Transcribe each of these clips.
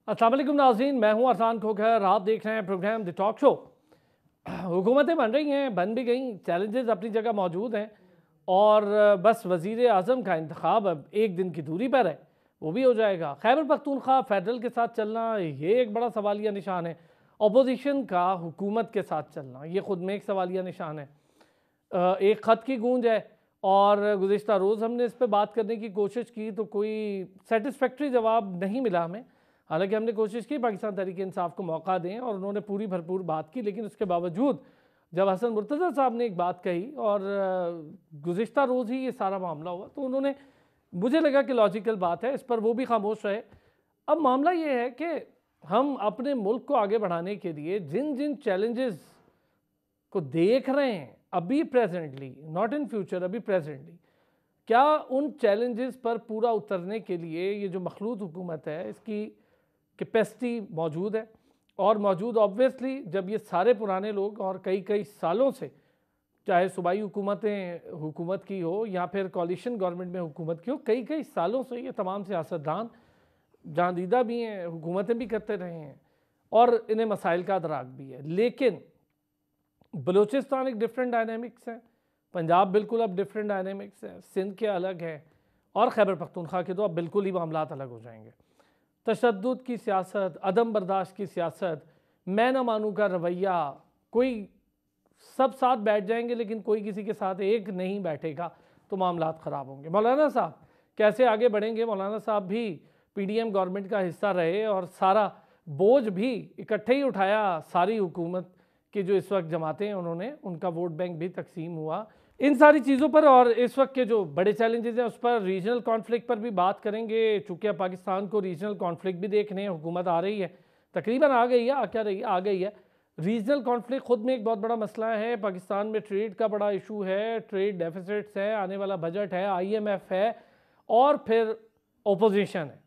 अस्सलाम वालेकुम नाज़रीन, मैं हूं अरसान खोखर। आप देख रहे हैं प्रोग्राम द टॉक शो। हुकूमतें बन रही हैं, बन भी गई, चैलेंजेस अपनी जगह मौजूद हैं और बस वज़ीर आज़म का इंतखाब अब एक दिन की दूरी पर है, वो भी हो जाएगा। खैबर पख्तूनख्वा फेडरल के साथ चलना ये एक बड़ा सवालिया निशान है। अपोजिशन का हुकूमत के साथ चलना ये ख़ुद में एक सवालिया निशान है। एक ख़त की गूंज है और गुज़िश्ता रोज़ हमने इस पर बात करने की कोशिश की तो कोई सेटिस्फैक्ट्री जवाब नहीं मिला हमें। हालांकि हमने कोशिश की पाकिस्तान तहरीक इंसाफ को मौका दें और उन्होंने पूरी भरपूर बात की, लेकिन उसके बावजूद जब हसन मुर्तज़ा साहब ने एक बात कही और गुज़िश्ता रोज़ ही ये सारा मामला हुआ तो उन्होंने, मुझे लगा कि लॉजिकल बात है, इस पर वो भी खामोश रहे। अब मामला ये है कि हम अपने मुल्क को आगे बढ़ाने के लिए जिन जिन चैलेंजेस को देख रहे हैं अभी प्रेजेंटली, नॉट इन फ्यूचर, अभी प्रेजेंटली, क्या उन चैलेंजेस पर पूरा उतरने के लिए ये जो मखलूत हुकूमत है इसकी कैपेसिटी मौजूद है? और मौजूद ऑब्वियसली जब ये सारे पुराने लोग और कई कई सालों से, चाहे सूबाई हुकूमत की हो या फिर कॉलिशन गवर्नमेंट में हुकूमत की हो, कई कई सालों से ये तमाम सियासतदान जहाँ दीदा भी हैं, हुकूमतें भी करते रहे हैं और इन्हें मसाइल का अदराक भी है। लेकिन बलूचिस्तान एक डिफरेंट डायनेमिक्स है, पंजाब बिल्कुल अब डिफरेंट डायनेमिक्स है, सिंध के अलग है और खैबर पख्तूनख्वा के तो अब बिल्कुल ही मामलात अलग हो जाएंगे। तशद्दुद की सियासत, अदम बर्दाश्त की सियासत, मैं ना मानूँ का रवैया, कोई सब साथ बैठ जाएंगे लेकिन कोई किसी के साथ एक नहीं बैठेगा तो मामलात ख़राब होंगे। मौलाना साहब कैसे आगे बढ़ेंगे? मौलाना साहब भी पीडीएम गवर्नमेंट का हिस्सा रहे और सारा बोझ भी इकट्ठे ही उठाया, सारी हुकूमत की जो इस वक्त जमातें हैं उन्होंने, उनका वोट बैंक भी तकसीम हुआ। इन सारी चीज़ों पर और इस वक्त के जो बड़े चैलेंजेस हैं उस पर, रीजनल कॉन्फ्लिक्ट पर भी बात करेंगे, चूँकि पाकिस्तान को रीजनल कॉन्फ्लिक्ट भी देखने हैं। हुकूमत आ रही है, तकरीबन आ गई है, आ क्या रही है, आ गई है। रीजनल कॉन्फ्लिक्ट ख़ुद में एक बहुत बड़ा मसला है। पाकिस्तान में ट्रेड का बड़ा इशू है, ट्रेड डेफिसिट्स है, आने वाला बजट है, IMF है और फिर ओपोजिशन है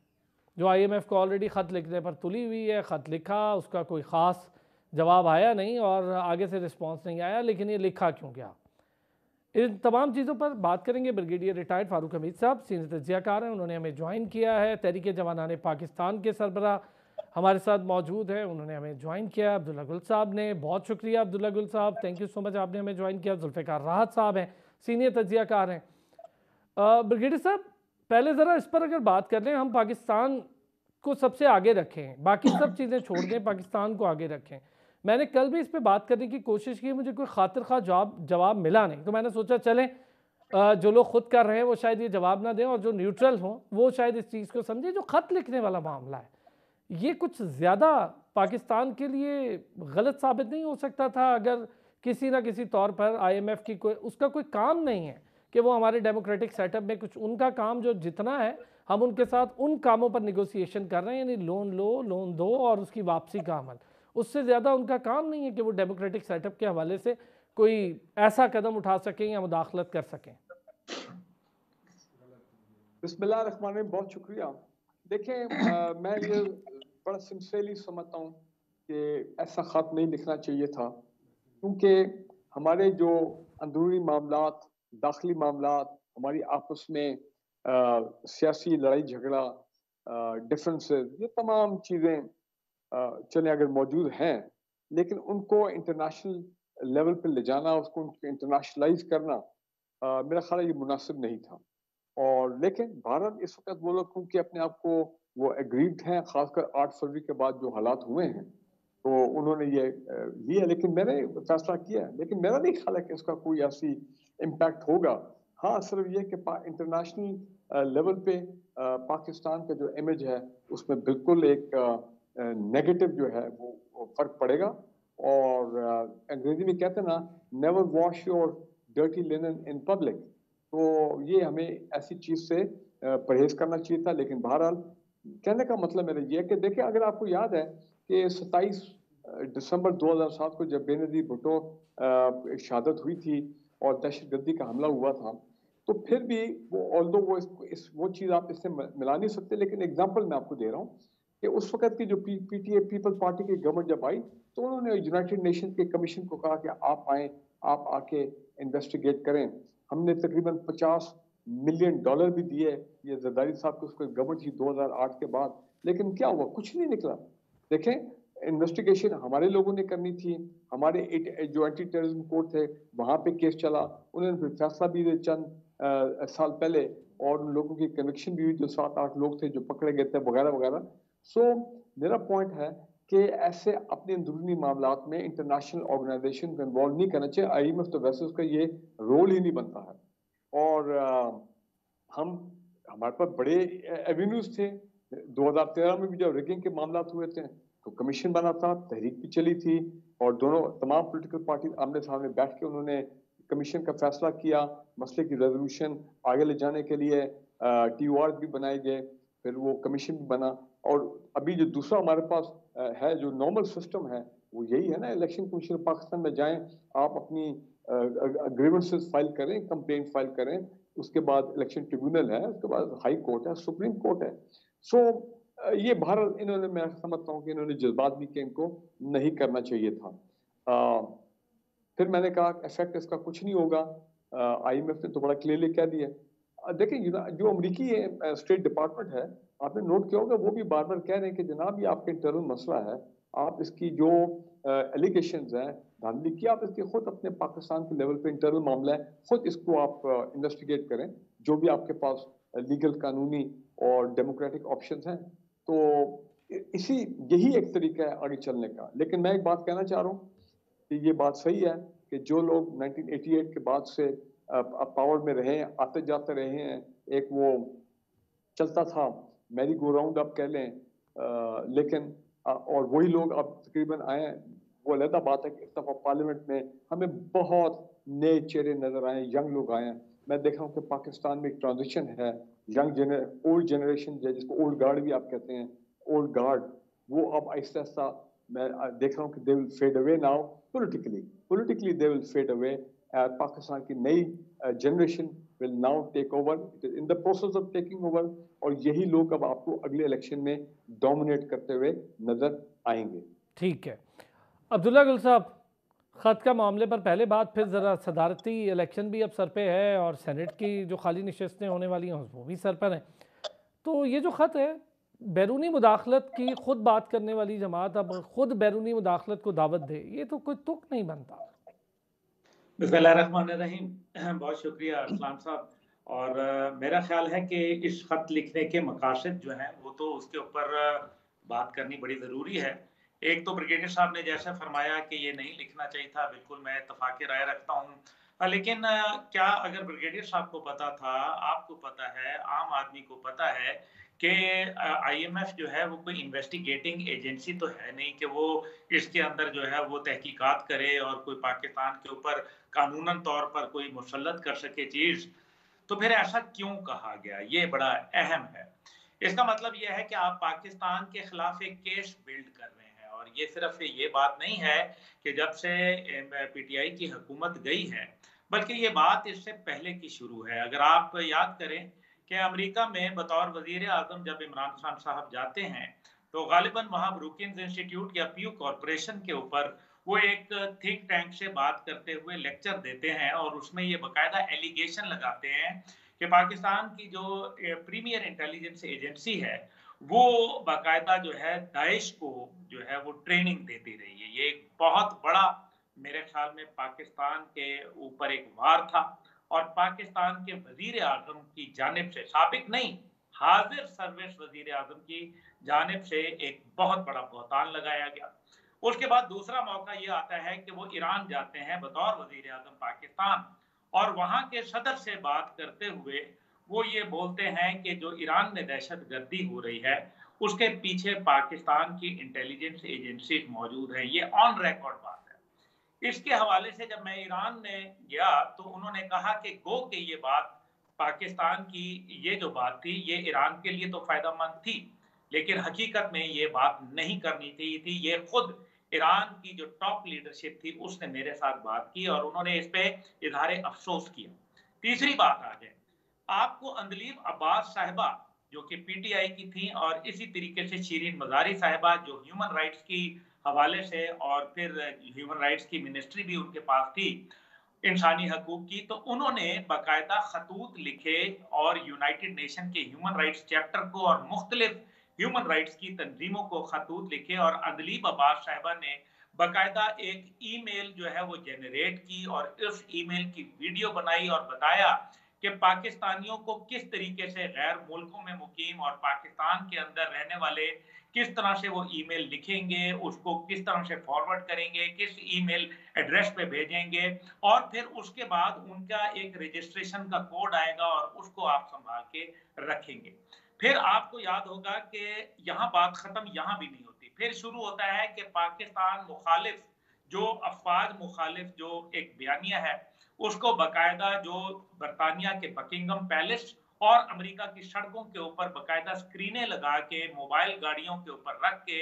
जो IMF को ऑलरेडी ख़त लिखने पर तुली हुई है। ख़त लिखा, उसका कोई ख़ास जवाब आया नहीं और आगे से रिस्पॉन्स नहीं आया, लेकिन ये लिखा क्यों गया? इन तमाम चीज़ों पर बात करेंगे। ब्रिगेडियर रिटायर्ड फारूक हमीद साहब सीनियर तज्ज़ियाकार हैं, उन्होंने हमें ज्वाइन किया है। तहरीक जवानाने पाकिस्तान के सरबराह हमारे साथ मौजूद हैं, उन्होंने हमें ज्वाइन किया। अब्दुल्ला गुल साहब ने, बहुत शुक्रिया अब्दुल्ला गुल साहब, थैंक यू सो मच, आपने हमें ज्वाइन किया। जुल्फ़िकार राहत साहब हैं, सीनियर तज्ज़ियाकार हैं। ब्रिगेडियर साहब, पहले ज़रा इस पर अगर बात कर लें, हम पाकिस्तान को सबसे आगे रखें, बाकी सब चीज़ें छोड़ दें, पाकिस्तान को आगे रखें। मैंने कल भी इस पे बात करने की कोशिश की, मुझे कोई खातिर खा जवाब मिला नहीं, तो मैंने सोचा चलें जो लोग खुद कर रहे हैं वो शायद ये जवाब ना दें और जो न्यूट्रल हों वो शायद इस चीज़ को समझें। जो ख़त लिखने वाला मामला है ये कुछ ज़्यादा पाकिस्तान के लिए गलत साबित नहीं हो सकता था अगर किसी ना किसी तौर पर IMF की कोई, उसका कोई काम नहीं है कि वो हमारे डेमोक्रेटिक सेटअप में कुछ, उनका काम जो जितना है हम उनके साथ उन कामों पर निगोसिएशन कर रहे हैं, यानी लोन लो, लोन दो और उसकी वापसी का अमल, उससे ज़्यादा उनका काम नहीं है कि वो डेमोक्रेटिक सेटअप के हवाले से कोई ऐसा कदम उठा सकें या मुदाखलत कर सकें। बिस्मिल्लाह रहमान रहीम, बहुत शुक्रिया। देखें, मैं ये बड़ा सिंसियरली समझता हूँ कि ऐसा ख़त नहीं लिखना चाहिए था, क्योंकि हमारे जो अंदरूनी मामलात, दाखिली मामलात, हमारी आपस में सियासी लड़ाई झगड़ा, डिफरेंसेस, ये तमाम चीज़ें चले अगर मौजूद हैं, लेकिन उनको इंटरनेशनल लेवल पे ले जाना, उसको इंटरनेशनलाइज करना मेरा ख्याल है ये मुनासिब नहीं था। और लेकिन भारत इस वक्त वो लोग क्योंकि अपने आप को वो एग्रीड हैं, खासकर 8 फरवरी के बाद जो हालात हुए हैं, तो उन्होंने ये लिया, लेकिन मैंने फैसला किया, लेकिन मेरा नहीं ख्याल है कि इसका कोई ऐसी इम्पैक्ट होगा। हाँ, सिर्फ ये कि इंटरनेशनल लेवल पे पाकिस्तान का जो इमेज है उसमें बिल्कुल एक नेगेटिव जो है वो फर्क पड़ेगा। और अंग्रेजी में कहते हैं ना, never wash your dirty linen in public, तो ये हमें ऐसी चीज से परहेज करना चाहिए था। लेकिन बहरहाल कहने का मतलब मेरा ये है कि देखिए, अगर आपको याद है कि 27 दिसंबर 2007 को जब बेनजीर भुट्टो शहादत हुई थी और दहशतगर्दी का हमला हुआ था, तो फिर भी वो ऑल्दो वो चीज़ आप इससे मिला नहीं सकते, लेकिन एग्जांपल मैं आपको दे रहा हूँ कि उस वक्त की जो PTA पीपल्स पार्टी की गवर्नमेंट जब आई, तो उन्होंने यूनाइटेड नेशन के कमीशन को कहा कि आप आए, आप आके इन्वेस्टिगेट करें। हमने तकरीबन 50 मिलियन डॉलर भी दिए ये जरदारी साहब को, उसको गवर्नमेंट थी 2008 के बाद, लेकिन क्या हुआ? कुछ नहीं निकला। देखें, इन्वेस्टिगेशन हमारे लोगों ने करनी थी, हमारे जो एंटी टेररिज्म कोर्ट थे वहां पे केस चला, उन्होंने फिर फैसला भी दिया चंद साल पहले, और उन लोगों की कन्विक्शन भी हुई जो 7-8 लोग थे जो पकड़े गए थे वगैरह वगैरह। सो मेरा पॉइंट है कि ऐसे अपने अंदरूनी मामलात में इंटरनेशनल ऑर्गेनाइजेशन को इन्वॉल्व नहीं करना चाहिए। IMF तो वैसे उसका ये रोल ही नहीं बनता है। और हम हमारे पास बड़े एवेन्यूज थे। 2013 में भी जब रिगिंग के मामला हुए थे तो कमीशन बना था, तहरीक भी चली थी, और दोनों तमाम पॉलिटिकल पार्टी आमने सामने बैठ के उन्होंने कमीशन का फैसला किया, मसले की रेजोल्यूशन आगे ले जाने के लिए TOR भी बनाए गए, फिर वो कमीशन भी बना। और अभी जो दूसरा हमारे पास है जो नॉर्मल सिस्टम है वो यही है ना, इलेक्शन कमीशन पाकिस्तान में जाएं, आप अपनी ग्रीवेंसेस फाइल करें, कंप्लेंट फाइल करें, उसके बाद इलेक्शन ट्रिब्यूनल है, उसके बाद हाई कोर्ट है, सुप्रीम कोर्ट है। सो ये भारत, इन्होंने, मैं समझता हूँ कि इन्होंने जज्बात भी कि इनको नहीं करना चाहिए था। फिर मैंने कहा इफेक्ट इसका कुछ नहीं होगा। IMF ने तो बड़ा क्लियरली कह दिया। देखिए जो अमरीकी स्टेट डिपार्टमेंट है, आपने नोट किया होगा, वो भी बार बार कह रहे हैं कि जनाब ये आपका इंटरनल मसला है, आप इसकी जो एलिगेशंस हैं धांधली की, आप इसके खुद अपने पाकिस्तान के लेवल पे इंटरनल मामला है, खुद इसको आप इन्वेस्टिगेट करें, जो भी आपके पास लीगल, कानूनी और डेमोक्रेटिक ऑप्शंस हैं। तो यही एक तरीका है आगे चलने का। लेकिन मैं एक बात कहना चाह रहा हूँ कि ये बात सही है कि जो लोग 1988 के बाद से पावर में रहे, आते जाते रहे हैं, एक वो चलता था मैरी गो राउंड आप कह लें, लेकिन और वही लोग अब तकरीबन आए हैं। वो अलग बात है कि इस दफा पार्लियामेंट में हमें बहुत नए चेहरे नजर आए, यंग लोग आए हैं। मैं देखा हूँ कि पाकिस्तान में एक ट्रांजिशन है, ओल्ड जनरेशन जिसको ओल्ड गार्ड भी आप कहते हैं, ओल्ड गार्ड, वो अब आहिस्ता आहिस्ता मैं देख रहा हूँ कि they will fade away now politically they will fade away। Pakistan की नई generation will now take over, it is in the process of taking over, और यही लोग अब आपको अगले इलेक्शन में डोमिनेट करते हुए नजर आएंगे। ठीक है अब्दुल्ला गुल साहब, ख़त का मामले पर पहले बात, फिर ज़रा सदारती इलेक्शन भी अब सर पे है और सेनेट की जो खाली नशस्तें होने वाली हैं वो भी सर पर हैं। तो ये जो ख़त है, बैरूनी मुदाखलत की खुद बात करने वाली जमात अब खुद बैरूनी मुदाखलत को दावत दे, ये तो कोई तुक नहीं बनता। बिस्मिल्लाहिर्रहमानिर्रहीम, बहुत शुक्रिया अरसलान साहब। और मेरा ख्याल है कि इस खत लिखने के मकासद जो हैं वो तो उसके ऊपर बात करनी बड़ी ज़रूरी है। एक तो ब्रिगेडियर साहब ने जैसा फरमाया कि ये नहीं लिखना चाहिए था, बिल्कुल मैं इत्तफाक़ राय रखता हूँ। लेकिन क्या अगर ब्रिगेडियर साहब को पता था, आपको पता है, आम आदमी को पता है कि IMF जो है वो कोई इन्वेस्टिगेटिंग एजेंसी तो है नहीं कि वो इसके अंदर जो है वो तहकीकात करे और कोई पाकिस्तान के ऊपर कानूनन तौर पर कोई मुसल्लत कर सके चीज, तो फिर ऐसा क्यों कहा गया, ये बड़ा अहम है। इसका मतलब यह है कि आप पाकिस्तान के खिलाफ एक केस बिल्ड कर रहे हैं, और ये सिर्फ ये बात नहीं है कि जब से PTI की हुकूमत गई है, बल्कि ये बात इससे पहले की शुरू है। अगर आप याद करें कि अमेरिका में बतौर वजीर आजम जब इमरान खान साहब जाते हैं तो गालिबन वहां ब्रुकिंस इंस्टीट्यूट या पीयू कॉरपोरेशन के ऊपर वो एक थिंक टैंक से बात करते हुए लेक्चर देते हैं, और उसमें ये बाकायदा एलिगेशन लगाते हैं कि पाकिस्तान की जो प्रीमियर इंटेलिजेंस एजेंसी है वो बाकायदा जो है दाइश को जो है वो ट्रेनिंग देती रही है। ये एक बहुत बड़ा मेरे ख्याल में पाकिस्तान के ऊपर एक वार था, और पाकिस्तान के वजीर आजम की जानिब से, साबिक नहीं हाजिर सर्विस वजीर आजम की जानिब से एक बहुत बड़ा बहतान लगाया गया। उसके बाद दूसरा मौका ये आता है कि वो ईरान जाते हैं बतौर वजीर आजम पाकिस्तान, और वहां के सदर से बात करते हुए वो ये बोलते हैं कि जो ईरान में दहशत गर्दी हो रही है उसके पीछे पाकिस्तान की इंटेलिजेंस एजेंसी मौजूद है। ये ऑन रिकॉर्ड बात है। इसके हवाले से जब मैं ईरान में गया तो उन्होंने कहा कि गो के ये बात पाकिस्तान की, ये जो बात थी ये ईरान के लिए तो फायदेमंद थी, लेकिन हकीकत में ये बात नहीं करनी चाहिए थी। ये खुद ईरान की जो टॉप लीडरशिप थी उसने मेरे साथ बात की और उन्होंने इस पे इजहार अफसोस किया। तीसरी बात आ जाए, आपको अंदलीब अब्बास साहिबा जो कि PTI की थी, और इसी तरीके से शीरीन मजारी साहिबा जो ह्यूमन राइट्स की हवाले से, और फिर ह्यूमन राइट्स की मिनिस्ट्री भी उनके पास थी, इंसानी हकूक की, तो उन्होंने बाकायदा खतूत लिखे और यूनाइटेड नेशन के ह्यूमन राइट्स चैप्टर को और मुख्तलिफ ह्यूमन राइट्स की तंजीमों को खतूत लिखे और अदलीब अब्बास साहिबा ने बाकायदा एक ईमेल जो है वो जनरेट की और उस ईमेल की वीडियो बनाई और बताया कि पाकिस्तानियों को किस तरीके से गैर मुल्कों में मुकीम और पाकिस्तान के अंदर रहने वाले किस तरह से वो ईमेल लिखेंगे, उसको किस तरह से फॉरवर्ड करेंगे, किस ईमेल एड्रेस पे भेजेंगे और फिर उसके बाद उनका एक रजिस्ट्रेशन का कोड आएगा और उसको आप संभाल के रखेंगे। फिर आपको याद होगा कि यहाँ बात खत्म यहाँ भी नहीं होती, फिर शुरू होता है कि पाकिस्तान मुखालिफ जो अफवाज मुखालिफ जो एक बयानिया है उसको बाकायदा जो बरतानिया के बकिंगम पैलेस और अमेरिका की सड़कों के ऊपर बाकायदा स्क्रीनें लगा के मोबाइल गाड़ियों के ऊपर रख के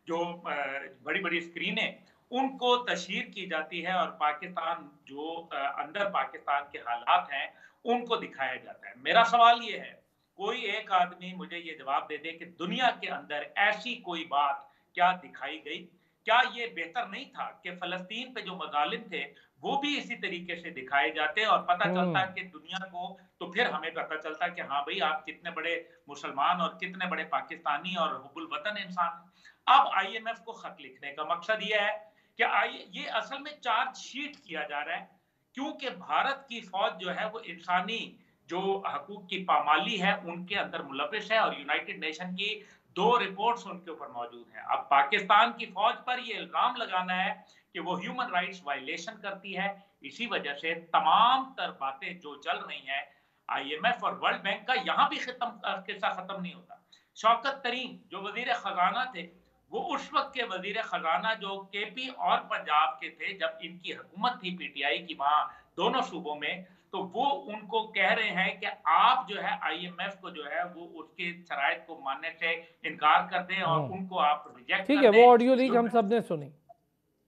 जो बड़ी बड़ी स्क्रीनें उनको तशहीर की जाती है और पाकिस्तान जो अंदर पाकिस्तान के हालात हैं उनको दिखाया जाता है। मेरा सवाल ये है, कोई एक आदमी मुझे ये जवाब दे दे कि दुनिया के अंदर ऐसी कोई बात क्या दिखाई गई? क्या ये बेहतर नहीं था कि फलस्तीन पे जो मजालिम थे वो भी इसी तरीके से दिखाए जाते और पता चलता कि दुनिया को, तो फिर हमें पता चलता कि हाँ भाई आप कितने बड़े मुसलमान और कितने बड़े पाकिस्तानी और हुब्बुल वतन इंसान। अब आईएमएफ को खत लिखने का मकसद ये है कि ये असल में चार्ज शीट किया जा रहा है क्योंकि भारत की फौज जो है वो इंसानी जो हकूक की पामाली है उनके अंदर मुलविस है और यूनाइटेड नेशन की 2 रिपोर्ट्स उनके ऊपर मौजूद हैं। अब पाकिस्तान की फौज पर ये इल्जाम लगाना है कि वो ह्यूमन राइट्स वायलेशन करती है, इसी वजह से तमाम तर बातें जो चल रही हैं आईएमएफ और वर्ल्ड बैंक का यहाँ भी किस्सा खत्म नहीं होता। शौकत तरीन जो वजीर खजाना थे वो उस वक्त के वजीर खजाना जो केपी और पंजाब के थे जब इनकी हुकूमत थी पीटीआई की वहां दोनों सूबों में, तो वो उनको कह रहे हैं कि आप जो है आईएमएफ को जो है वो उसके शराइत को मानने से इनकार कर दें और उनको आप रिजेक्ट कर दें। ठीक है, वो ऑडियो लीक हम सब ने सुनी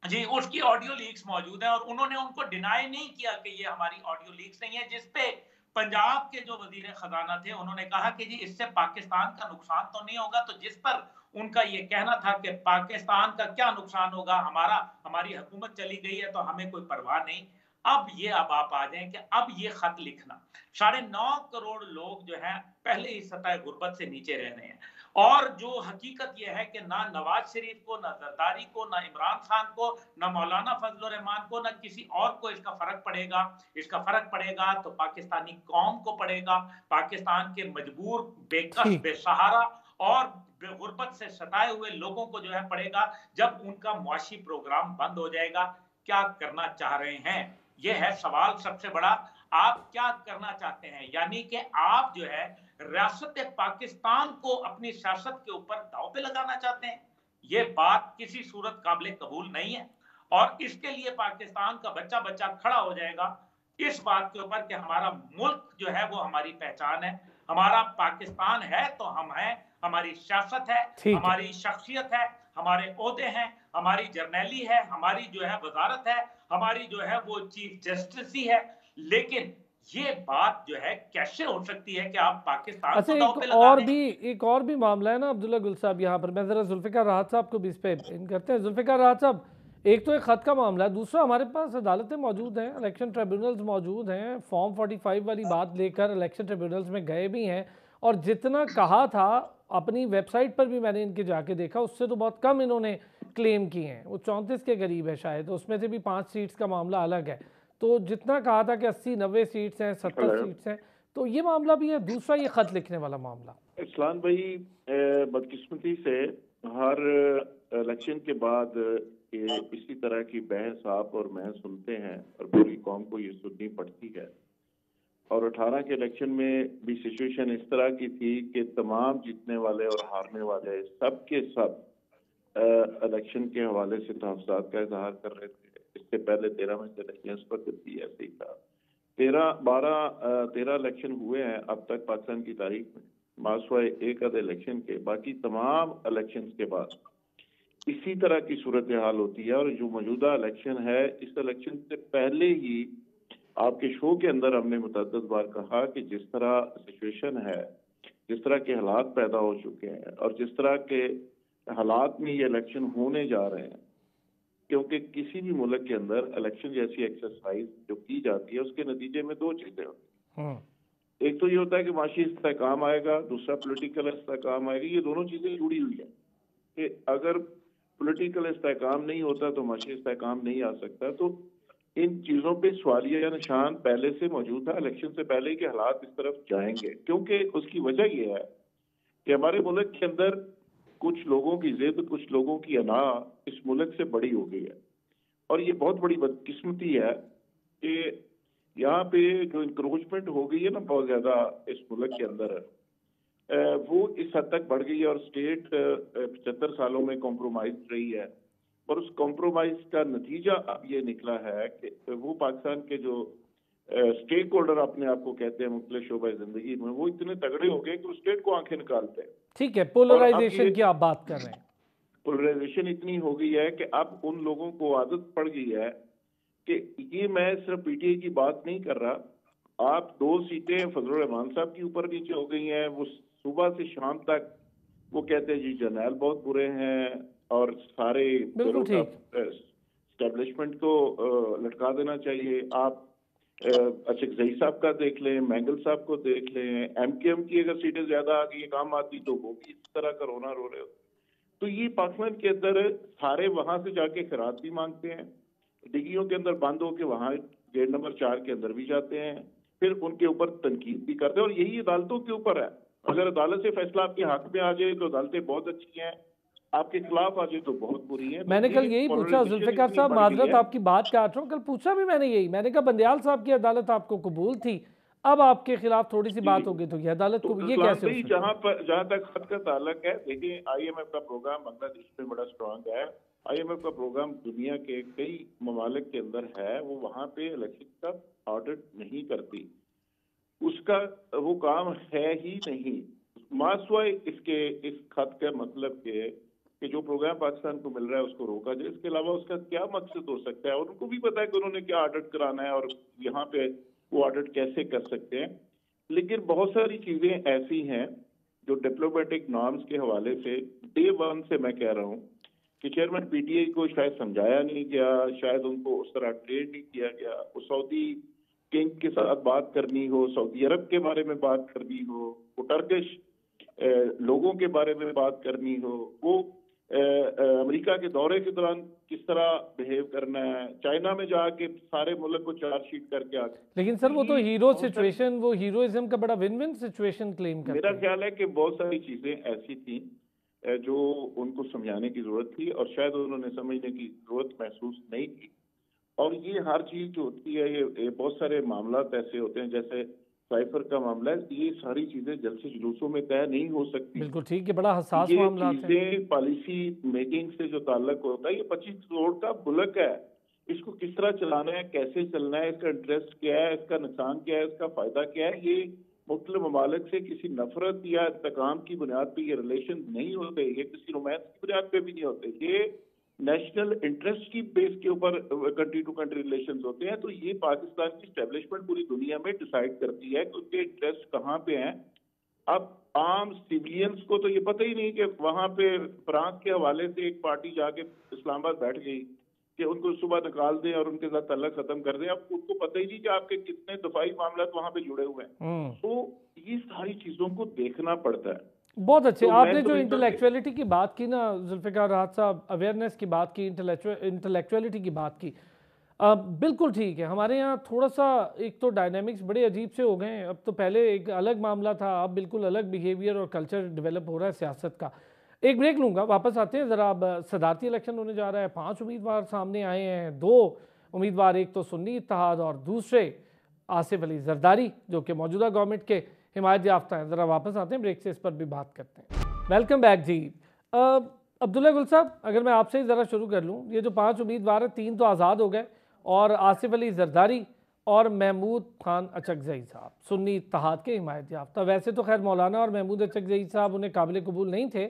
जी, उसकी ऑडियो लीक्स मौजूद है और उन्होंने उनको डिनाई नहीं किया कि ये हमारी ऑडियो लीक्स नहीं है, जिसपे पंजाब के जो वजीर खजाना थे उन्होंने कहा कि जी इससे पाकिस्तान का नुकसान तो नहीं होगा, तो जिस पर उनका ये कहना था कि पाकिस्तान का क्या नुकसान होगा, हमारी हुकूमत चली गई है तो हमें कोई परवाह नहीं। अब आप आ जाएं कि अब ये खत लिखना 9.5 करोड़ लोग जो है पहले ही सतह गुर्बत से नीचे रह रहे हैं और जो हकीकत यह है कि ना नवाज शरीफ को, ना जरदारी को, ना इमरान खान को, ना मौलाना फजल रहमान को, ना किसी और को इसका फर्क पड़ेगा तो पाकिस्तानी कौम को पड़ेगा, पाकिस्तान के मजबूर बेकस बेसहारा और गुर्बत से सताए हुए लोगों को जो है पड़ेगा जब उनका मुआशी प्रोग्राम बंद हो जाएगा। क्या करना चाह रहे हैं, ये है सवाल सबसे बड़ा। आप क्या करना चाहते हैं, यानी कि आप जो है रियासत पाकिस्तान को अपनी सियासत के ऊपर दांव पे लगाना चाहते हैं। ये बात किसी सूरत काबिल कबूल नहीं है और इसके लिए पाकिस्तान का बच्चा बच्चा खड़ा हो जाएगा इस बात के ऊपर कि हमारा मुल्क जो है वो हमारी पहचान है, हमारा पाकिस्तान है तो हम हैं, हमारी सियासत है, हमारी शख्सियत है, हमारे ओहदे हैं, हमारी जर्नैली है, हमारी जो है वजारत है, हमारी जो है वो चीफ जस्टिस ही है। लेकिन ये बात जो है कैसे हो सकती है कि आप पाकिस्तान को दांव पे लगा दें? एक और भी मामला है ना अब्दुल्ला गुल साहब, यहाँ पर मैं जरा जुल्फिकार राहत साहब को भी इस पे इन करते हैं। जुल्फिकार राहत साहब, एक तो एक खत का मामला है, दूसरा हमारे पास अदालतें मौजूद हैं, इलेक्शन ट्रिब्यूनल्स मौजूद हैं, फॉर्म 45 वाली बात लेकर इलेक्शन ट्रिब्यूनल्स में गए भी हैं और जितना कहा था अपनी वेबसाइट पर भी मैंने इनके जाके देखा उससे तो बहुत कम इन्होंने क्लेम किए हैं, वो 34 के करीब है शायद, उसमें से भी 5 सीट्स का मामला अलग है। तो जितना कहा था कि 80-90 सीट्स हैं, 70 सीट्स हैं, तो ये मामला भी है। दूसरा ये खत लिखने वाला मामला, इस्लाम भाई बदकिस्मती से हर इलेक्शन के बाद इसी तरह की बहस आप और मैं सुनते हैं और पूरी कौम को ये सुननी पड़ती है। और 18 के इलेक्शन में भी सिचुएशन इस तरह की थी कि तमाम जीतने वाले और हारने वाले सब के सब इलेक्शन के हवाले से तहफ़्फ़ुज़ात का इजहार कर रहे थे। इससे पहले 13 में से इलेक्शन इस वक्त भी ऐसे ही था। 13 इलेक्शन हुए हैं अब तक पाकिस्तान की तारीख में, मासवाए एक आधे इलेक्शन के, बाकी तमाम इलेक्शन के बाद इसी तरह की सूरत हाल होती है। और जो मौजूदा इलेक्शन है, इस इलेक्शन से पहले ही आपके शो के अंदर हमने मुतअद्दिद बार कहा कि जिस तरह सिचुएशन है, जिस तरह के हालात पैदा हो चुके हैं और जिस तरह के हालात में ये इलेक्शन होने जा रहे हैं, क्योंकि किसी भी मुल्क के अंदर इलेक्शन जैसी एक्सरसाइज जो की जाती है उसके नतीजे में दो चीजें होती हैं। एक तो ये होता है कि माशी इस्तेहकाम आएगा, दूसरा पॉलिटिकल इस्तेहकाम आएगा। ये दोनों चीजें जुड़ी हुई है कि अगर पॉलिटिकल इस्तेहकाम नहीं होता तो माशी इस्तेहकाम नहीं आ सकता। तो इन चीजों पे सवालिया निशान पहले से मौजूद था, इलेक्शन से पहले के हालात इस तरफ जाएंगे, क्योंकि उसकी वजह यह है कि हमारे मुल्क के अंदर कुछ लोगों की जिद, कुछ लोगों की अना इस मुल्क से बड़ी हो गई है। और ये बहुत बड़ी बदकिस्मती है कि यहाँ पे जो इंक्रोचमेंट हो गई है ना बहुत ज्यादा इस मुल्क के अंदर, वो इस हद तक बढ़ गई है। और स्टेट 75 सालों में कॉम्प्रोमाइज रही है, और उस कॉम्प्रोमाइज का नतीजा अब ये निकला है कि वो पाकिस्तान के जो स्टेक होल्डर अपने आप को कहते हैं मुख्तलिफ शोबा जिंदगी में, वो इतने तगड़े हो गए कि वो स्टेट को आंखें निकालते हैं। ठीक है, पोलराइजेशन की आप बात कर रहे हैं। पोलराइजेशन इतनी हो गई है कि अब उन लोगों को आदत पड़ गई है कि ये, मैं सिर्फ पीटीआई की बात नहीं कर रहा, आप 2 सीटें फजलुर रहमान साहब की ऊपर नीचे हो गई हैं। वो सुबह से शाम तक वो कहते हैं जी जर्नैल बहुत बुरे हैं और सारे एस्टेब्लिशमेंट को लटका देना चाहिए। आप अशकजई साहब का देख लें, मैंगल साहब को देख लें, एमकेएम की अगर सीटें ज्यादा आ गई काम आती तो वो भी इस तरह का रोना रो रहे हो। तो ये पाकिस्तान के अंदर सारे वहां से जाके खिरात भी मांगते हैं, डिग्गियों के अंदर बंद होके वहां गेट नंबर 4 के अंदर भी जाते हैं, फिर उनके ऊपर तनकीद भी करते हैं। और यही अदालतों के ऊपर है। अगर अदालत से फैसला आपके हक में आ जाए तो अदालतें बहुत अच्छी हैं, आपके खिलाफ आ जाए तो बहुत बुरी है। मैंने कल यही पूछा जुल्फिकार साहब, माजरत आपकी बात काट रहा हूँ, कल पूछा भी मैंने यही, मैंने कहा बंदियाल साहब की अदालत आपको कबूल थी, अब आपके खिलाफ थोड़ी सी बात होगी तो ये अदालत को ये कैसे? जहाँ तक खत का ताल्लुक है, देखिए IMF का प्रोग्राम बांग्लादेश में बड़ा स्ट्रांग है। IMF का प्रोग्राम दुनिया के कई ममालिक के अंदर है, वो वहाँ पे इलेक्शन का ऑडिट नहीं करती, उसका वो काम है ही नहीं। मासवाई इसके इस खत का मतलब कि जो प्रोग्राम पाकिस्तान को मिल रहा है उसको रोका जाए, इसके अलावा उसका क्या मकसद हो सकता है? और उनको भी पता है कि उन्होंने क्या ऑडिट कराना है और यहाँ पे वो ऑडिट कैसे कर सकते हैं। लेकिन बहुत सारी चीजें ऐसी हैं जो डिप्लोमेटिक नॉर्म्स के हवाले से डे 1 से मैं कह रहा हूँ कि चेयरमैन पीटीआई को शायद समझाया नहीं गया, शायद उनको उस तरह ट्रेड नहीं किया गया। वो सऊदी किंग के साथ बात करनी हो, सऊदी अरब के बारे में बात करनी हो, वो टर्किश लोगों के बारे में बात करनी हो, वो अमेरिका के दौरे के दौरान किस तरह बिहेव करना है, चाइना में जाके सारे मुल्क को चार्जशीट करके आके। लेकिन सर वो तो हीरो सिचुएशन, वो हीरोइज्म का बड़ा विन विन सिचुएशन क्लेम करते हैं। मेरा ख्याल है कि बहुत सारी चीजें ऐसी थी जो उनको समझाने की जरूरत थी और शायद उन्होंने समझने की जरूरत महसूस नहीं की। और ये हर चीज जो होती है, ये बहुत सारे मामला ऐसे होते हैं, जैसे साइफर का मामला है, ये सारी चीजें जलसे जुलूसों में तय नहीं हो सकती। बिल्कुल ठीक है, बड़ा हसास मामला है। ये पॉलिसी मेकिंग से जो ताल्लुक होता है, ये 25 करोड़ का मुल्क है, इसको किस तरह चलाना है, कैसे चलना है, इसका इंटरेस्ट क्या है, इसका नुकसान क्या है, इसका फायदा क्या है, ये मुख्तलिफ ममालिक से किसी नफरत या इंतकाम की बुनियाद पे ये रिलेशन नहीं होते, ये किसी रोमांस की बुनियाद पे भी नहीं होते, ये नेशनल इंटरेस्ट की बेस के ऊपर कंट्री टू कंट्री रिलेशंस होते हैं। तो ये पाकिस्तान की एस्टेब्लिशमेंट पूरी दुनिया में डिसाइड करती है कि उनके इंटरेस्ट कहाँ पे हैं। अब आम सिविलियंस को तो ये पता ही नहीं कि वहां पे फ्रांस के हवाले से एक पार्टी जाके इस्लामाबाद बैठ गई कि उनको सुबह निकाल दें और उनके साथ ताल्लुक खत्म कर दें। अब उनको पता ही नहीं कि आपके कितने दफाई मामला वहां पे जुड़े हुए हैं। तो ये सारी चीजों को देखना पड़ता है। बहुत अच्छे। तो आपने जो इंटेलेक्चुअलिटी की बात की ना जुल्फिकार राहत साहब, अवेयरनेस की बात की, इंटेलेक्चुअलिटी की बात की, बिल्कुल ठीक है। हमारे यहाँ थोड़ा सा एक तो डायनामिक्स बड़े अजीब से हो गए हैं। अब तो पहले एक अलग मामला था, अब बिल्कुल अलग बिहेवियर और कल्चर डेवलप हो रहा है सियासत का। एक ब्रेक लूँगा, वापस आते हैं ज़रा। अब सदारती इलेक्शन होने जा रहा है, 5 उम्मीदवार सामने आए हैं। 2 उम्मीदवार, एक तो सुन्नी इत्तेहाद और दूसरे आसिफ अली जरदारी जो कि मौजूदा गवर्नमेंट के हिमायत याफ्ता हैं। ज़रा वापस आते हैं ब्रेक से, इस पर भी बात करते हैं। वेलकम बैक जी। अब्दुल्ला गुल साहब, अगर मैं आपसे ही ज़रा शुरू कर लूँ, ये जो 5 उम्मीदवार हैं, 3 तो आज़ाद हो गए और आसिफ अली जरदारी और महमूद खान अचकजई साहब सुन्नी इत्तेहाद के हिमायत याफ्ता। वैसे तो खैर मौलाना और महमूद अचकजई साहब उन्हें काबिल कबूल नहीं थे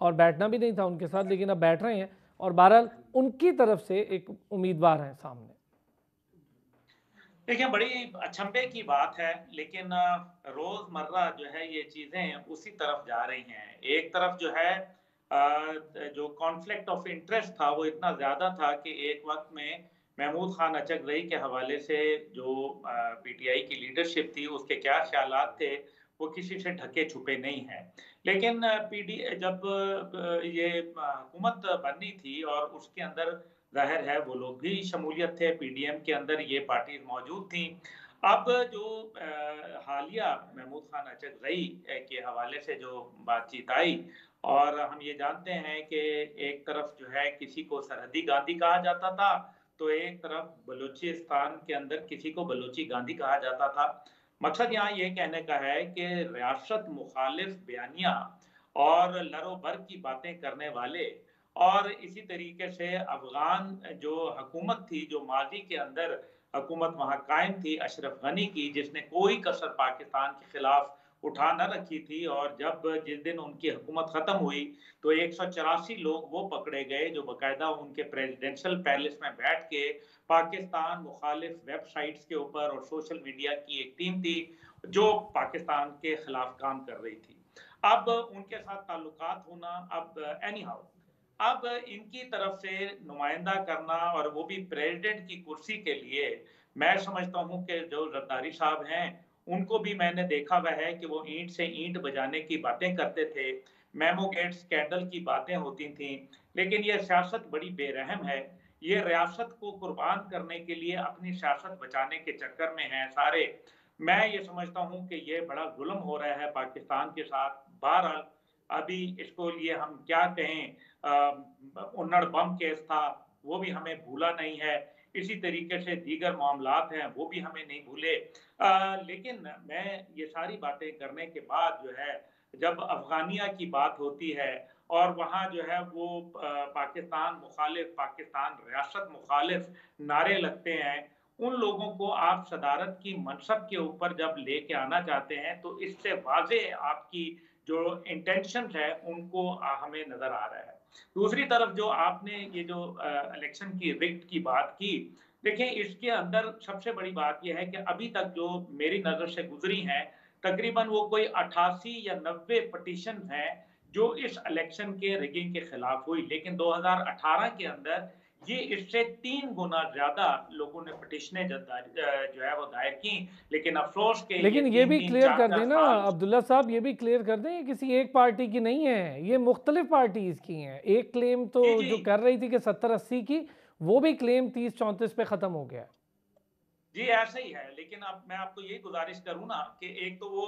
और बैठना भी नहीं था उनके साथ, लेकिन अब बैठ रहे हैं और बहरहाल उनकी तरफ से एक उम्मीदवार हैं सामने। देखिए, बड़ी अचंभे की बात है, लेकिन रोजमर्रा जो है ये चीजें उसी तरफ जा रही हैं। एक तरफ जो है जो कॉन्फ्लिक्ट ऑफ इंटरेस्ट था वो इतना ज्यादा था कि एक वक्त में महमूद खान अचकज़ई के हवाले से जो पीटीआई की लीडरशिप थी उसके क्या ख्यालात थे वो किसी से ढके छुपे नहीं हैं। लेकिन जब ये हुकूमत बननी थी और उसके अंदर जाहिर है वो लोग भी शमूलियत थे, पीडीएम के अंदर ये पार्टी मौजूद थी। अब जो हालिया महमूद खान अचकज़ई के हवाले से जो बातचीत आई और हम ये जानते हैं कि एक तरफ जो है किसी को सरहदी गांधी कहा जाता था, तो एक तरफ बलूचिस्तान के अंदर किसी को बलूची गांधी कहा जाता था। मकसद यहाँ ये कहने का है कि रियासत मुखालिफ बयानिया और लरो-बर की बातें करने वाले और इसी तरीके से अफगान जो हुकूमत थी, जो माजी के अंदर हुकूमत वहाँ कायम थी अशरफ गनी की, जिसने कोई कसर पाकिस्तान के खिलाफ उठा न रखी थी और जब जिस दिन उनकी हुकूमत ख़त्म हुई तो 184 लोग वो पकड़े गए जो बाकायदा उनके प्रेसिडेंशियल पैलेस में बैठ के पाकिस्तान मुखालिफ वेबसाइट्स के ऊपर और सोशल मीडिया की एक टीम थी जो पाकिस्तान के खिलाफ काम कर रही थी। अब उनके साथ ताल्लुकात होना, अब एनी हाउ अब इनकी तरफ से नुमाइंदा करना और वो भी प्रेसिडेंट की कुर्सी के लिए, मैं समझता हूँ कि जो जरदारी साहब हैं उनको भी मैंने देखा हुआ है कि वो ईंट से ईंट बजाने की बातें करते थे, मेमो गेट स्कैंडल की बातें होती थी, लेकिन ये सियासत बड़ी बेरहम है। ये रियासत को कुर्बान करने के लिए अपनी सियासत बचाने के चक्कर में हैं सारे। मैं ये समझता हूँ कि ये बड़ा जुल्म हो रहा है पाकिस्तान के साथ। बहरहाल अभी इसको लिए हम क्या कहें, उन्नड़ बम केस था वो भी हमें भूला नहीं है, इसी तरीके से दीगर मामलात हैं वो भी हमें नहीं भूले। लेकिन मैं ये सारी बातें करने के बाद जो है जब अफगानिया की बात होती है और वहाँ जो है वो पाकिस्तान मुखालिफ, पाकिस्तान रियासत मुखालिफ नारे लगते हैं, उन लोगों को आप सदारत की मनसब के ऊपर जब लेके आना चाहते हैं तो इससे वाज़े आपकी जो इंटेंशंस है उनको हमें नजर आ रहा है। दूसरी तरफ जो आपने ये जो इलेक्शन की रिग्ड की बात की, देखिए इसके अंदर सबसे बड़ी बात यह है कि अभी तक जो मेरी नजर से गुजरी हैं तकरीबन वो कोई 88 या 90 पिटीशन हैं जो इस इलेक्शन के रिगिंग के खिलाफ हुई, लेकिन 2018 के अंदर ये इससे 3 गुना ज्यादा लोगों ने पिटिशनें जो है वो दायर की। लेकिन अफसोस के लेकिन ये भी क्लियर कर दें ना साल अब्दुल्ला साहब, ये भी क्लियर कर दें, ये किसी एक पार्टी की नहीं है, ये मुख्तलिफ पार्टीज की हैं। एक क्लेम तो जो कर रही थी कि 70-80 की, वो भी क्लेम 30-34 पे खत्म हो गया। जी ऐसा ही है, लेकिन अब मैं आपको यही गुजारिश करूं ना कि एक तो वो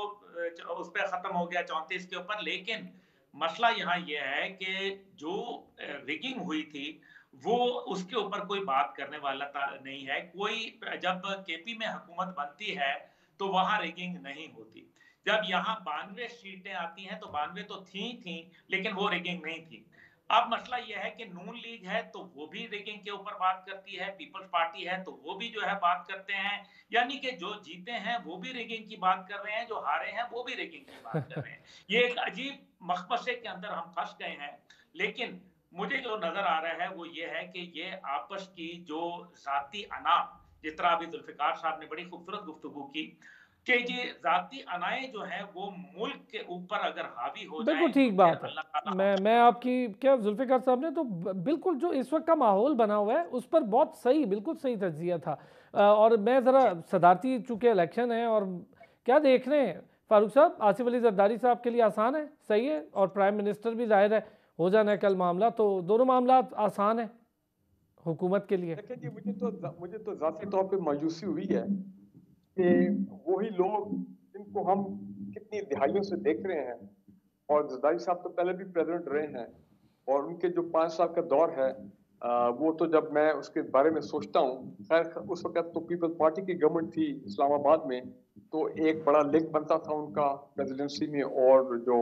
उस पर खत्म हो गया 34 के ऊपर, लेकिन मसला यहाँ ये है कि जो रिगिंग हुई थी वो उसके ऊपर कोई बात करने वाला नहीं है कोई। जब केपी में हुकूमत बनती है तो वहां रिगिंग नहीं होती, जब यहाँ 92 सीटें आती हैं तो 92 तो थी लेकिन वो रिगिंग नहीं थी। अब मसला यह है कि नून लीग है तो वो भी रिगिंग के ऊपर बात करती है, पीपल्स पार्टी है तो वो भी जो है बात करते हैं, यानी कि जो जीते हैं वो भी रिगिंग की बात कर रहे हैं, जो हारे हैं वो भी रिगिंग की बात कर रहे हैं। ये एक अजीब मखमसे के अंदर हम फंस गए हैं। लेकिन मुझे जो नजर आ रहा है वो ये है कि ये आपस की जो जाती अना, जिस तरह अभी जुल्फिकार साहब ने बड़ी खूबसूरत गुफ्तगू की कि ये जाती अनाएं जो है वो मुल्क के ऊपर अगर हावी हो जाए, बिल्कुल ठीक बात है। मैं आपकी क्या जुल्फिकार साहब ने तो बिल्कुल जो इस वक्त का माहौल बना हुआ है उस पर बहुत सही, बिल्कुल सही तज्जिया था। और मैं ज़रा सदारती चूँकि इलेक्शन है और क्या देख रहे हैं फारूक साहब, आसिफ अली जरदारी साहब के लिए आसान है, सही है, और प्राइम मिनिस्टर भी जाहिर है हो जाना है कल मामला, तो दोनों मामला आसान है हुकूमत के लिए। देखिए जी, मुझे तो ज़ाती तौर पे मायूसी हुई है कि वही लोग जिनको हम कितनी दिहाइयों से देख रहे हैं, और जरदारी साहब तो पहले भी प्रेसिडेंट रहे हैं और उनके जो 5 साल का दौर है वो तो जब मैं उसके बारे में सोचता हूँ, खैर उस वक्त तो पीपल्स पार्टी की गवर्नमेंट थी इस्लामाबाद में, तो एक बड़ा लिंक बनता था उनका प्रेसिडेंसी में और जो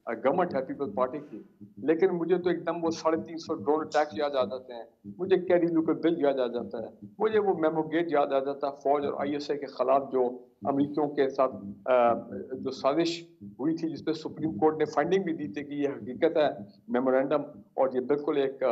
गवर्नमेंट है पीपल्स पार्टी की। लेकिन मुझे तो एकदम वो 350 ड्रोन अटैक याद आ जाते हैं, मुझे कैरी लूकर बिल याद आ जाता है, मुझे वो मेमो गेट याद आ जाता है, फौज और ISI के खिलाफ जो अमरीकियों के साथ जो साजिश हुई थी, जिसपे सुप्रीम कोर्ट ने फाइंडिंग भी दी थी कि ये हकीकत है मेमोरेंडम और ये बिल्कुल एक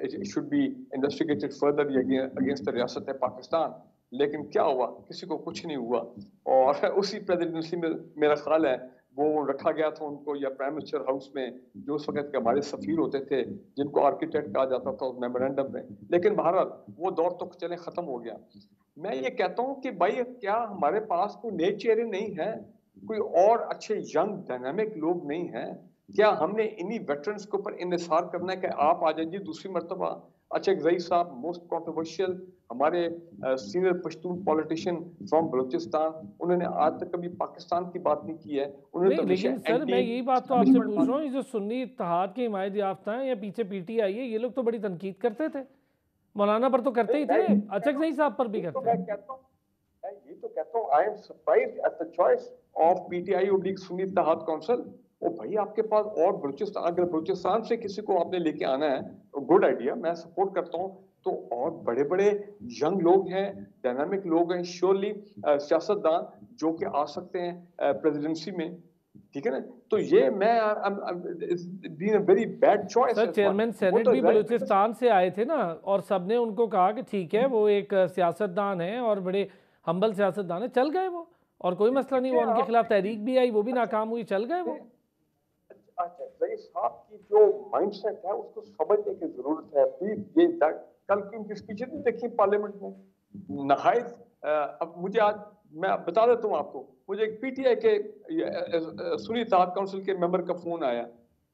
it should be investigated further against the रियासत है पाकिस्तान। लेकिन क्या हुआ, किसी को कुछ नहीं हुआ। और उसी प्रेसिडेंसी में मेरा ख्याल है वो रखा गया था उनको, या प्राइम मिनिस्टर हाउस में जो उस वक्त के हमारे सफीर होते थे जिनको आर्किटेक्ट कहा जाता था उस मेमोरेंडम में। लेकिन बहरहाल वो दौर तो चले खत्म हो गया। मैं ये कहता हूँ कि भाई क्या हमारे पास कोई नए चेहरे नहीं है, कोई और अच्छे यंग डायनामिक लोग नहीं हैं? क्या हमने इन्हीं वेटरन्स के ऊपर इन्हिसार करना है कि आप आ जाइए दूसरी मरतबा? अच्छा रईस साहब मोस्ट कंट्रोवर्शियल हमारे senior Pashtun politician from Balochistan, उन्होंने आज तक कभी पाकिस्तान की बात नहीं की है। उन्होंने तो नहीं, लेकिन सर मैं यही बात तो आपसे पूछ रहा हूँ, ये जो सुन्नी इत्तेहाद के हिमायत याफ्ता हैं या पीछे पीटीआई है, ये लोग तो बड़ी तनकीद करते थे, मौलाना पर तो करते ही थे, अचक रईस साहब पर भी करते हैं। मैं ये तो कहता हूँ I am surprised at the choice of PTI oblique Sunni Ittehad council. ओ भाई आपके पास और बलूचिस्तान, अगर बलूचिस्तान से किसी को आपने लेके आना है तो गुड आइडिया, मैं सपोर्ट करता हूँ। तो और बड़े बड़े यंग लोग हैं, डायनामिक लोग हैं, श्योरली सियासतदान जो कि आ सकते हैं प्रेसिडेंसी में, ठीक है ना? तो ये मैं been a very bad choice. Sir chairman senate भी बलूचिस्तान से आए थे ना, और सबने उनको कहा कि ठीक है वो एक सियासतदान है और बड़े हम्बल सियासतदान है, चल गए वो, और कोई मसला नहीं हुआ, उनके खिलाफ तहरीक भी आई, वो भी नाकाम हुई, चल गए वो। अच्छा रईस साहब की जो माइंडसेट है उसको समझने की जरूरत है प्लीज। ये कल की उनकी स्पीच नहीं देखी पार्लियामेंट में, नहायत अब मुझे आज मैं बता देता हूँ आपको, मुझे एक पीटीआई के सुन्नी इत्तेहाद काउंसिल के मेंबर का फोन आया,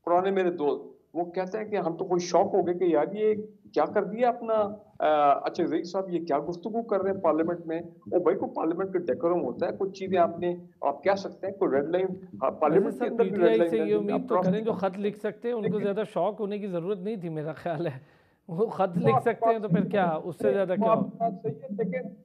पुराने मेरे दोस्त, वो कहते हैं कि हम तो कोई शौक हो गए कि यार ये क्या कर दिया अपना अच्छा रईस साहब ये क्या गुफ्तगू कर रहे हैं पार्लियामेंट में। ओ भाई को पार्लियामेंट का डेकोरम होता है, कुछ चीजें आपने आप कह सकते हैं कोई रेड लाइन पार्लियामेंट के अंदर भी रेड पीटीआई से लाइन ये उम्मीद तो करें जो है। खत लिख सकते हैं, उनको ज्यादा शौक होने की जरूरत नहीं थी मेरा ख्याल है, वो खत लिख सकते हैं तो फिर क्या उससे ज्यादा क्या हो। सही है, लेकिन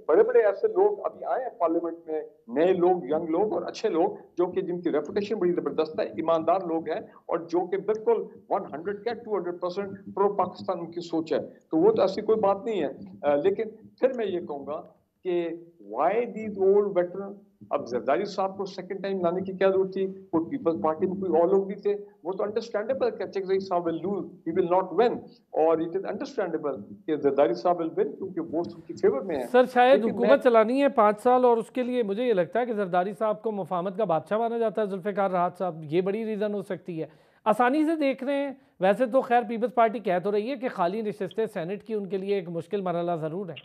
बड़े बड़े ऐसे लोग अभी आए हैं पार्लियामेंट में, नए लोग, यंग लोग और अच्छे लोग जो कि जिनकी रेपुटेशन बड़ी जबरदस्त है, ईमानदार लोग हैं और जो कि बिल्कुल 100 क्या 200% प्रो पाकिस्तान उनकी सोच है, तो वो तो ऐसी कोई बात नहीं है। लेकिन फिर मैं ये कहूंगा कि व्हाई दीज ओल्ड वेटरन, अब जरदारी साहब को सेकंड टाइम लाने की क्या जरूरत थी? कोई पीपल्स पार्टी में कोई और लोग भी थे, वो तो अंडरस्टैंडेबल कि जरदारी साहब will lose, he will not win, और इट इज अंडरस्टैंडेबल कि जरदारी साहब विल विन क्योंकि वोट्स उनकी फेवर में है। सर शायद हुकूमत चलानी है 5 साल, और उसके लिए मुझे ये लगता है कि जरदारी साहब को मुफाहमत का बादशाह माना जाता है, जुल्फ़िकार राहत साहब, ये बड़ी रीज़न हो सकती है। आसानी से देख रहे हैं, वैसे तो खैर पीपल्स पार्टी कह तो रही है कि खाली नशिस्तें सेनेट की उनके लिए एक मुश्किल मरहला ज़रूर है।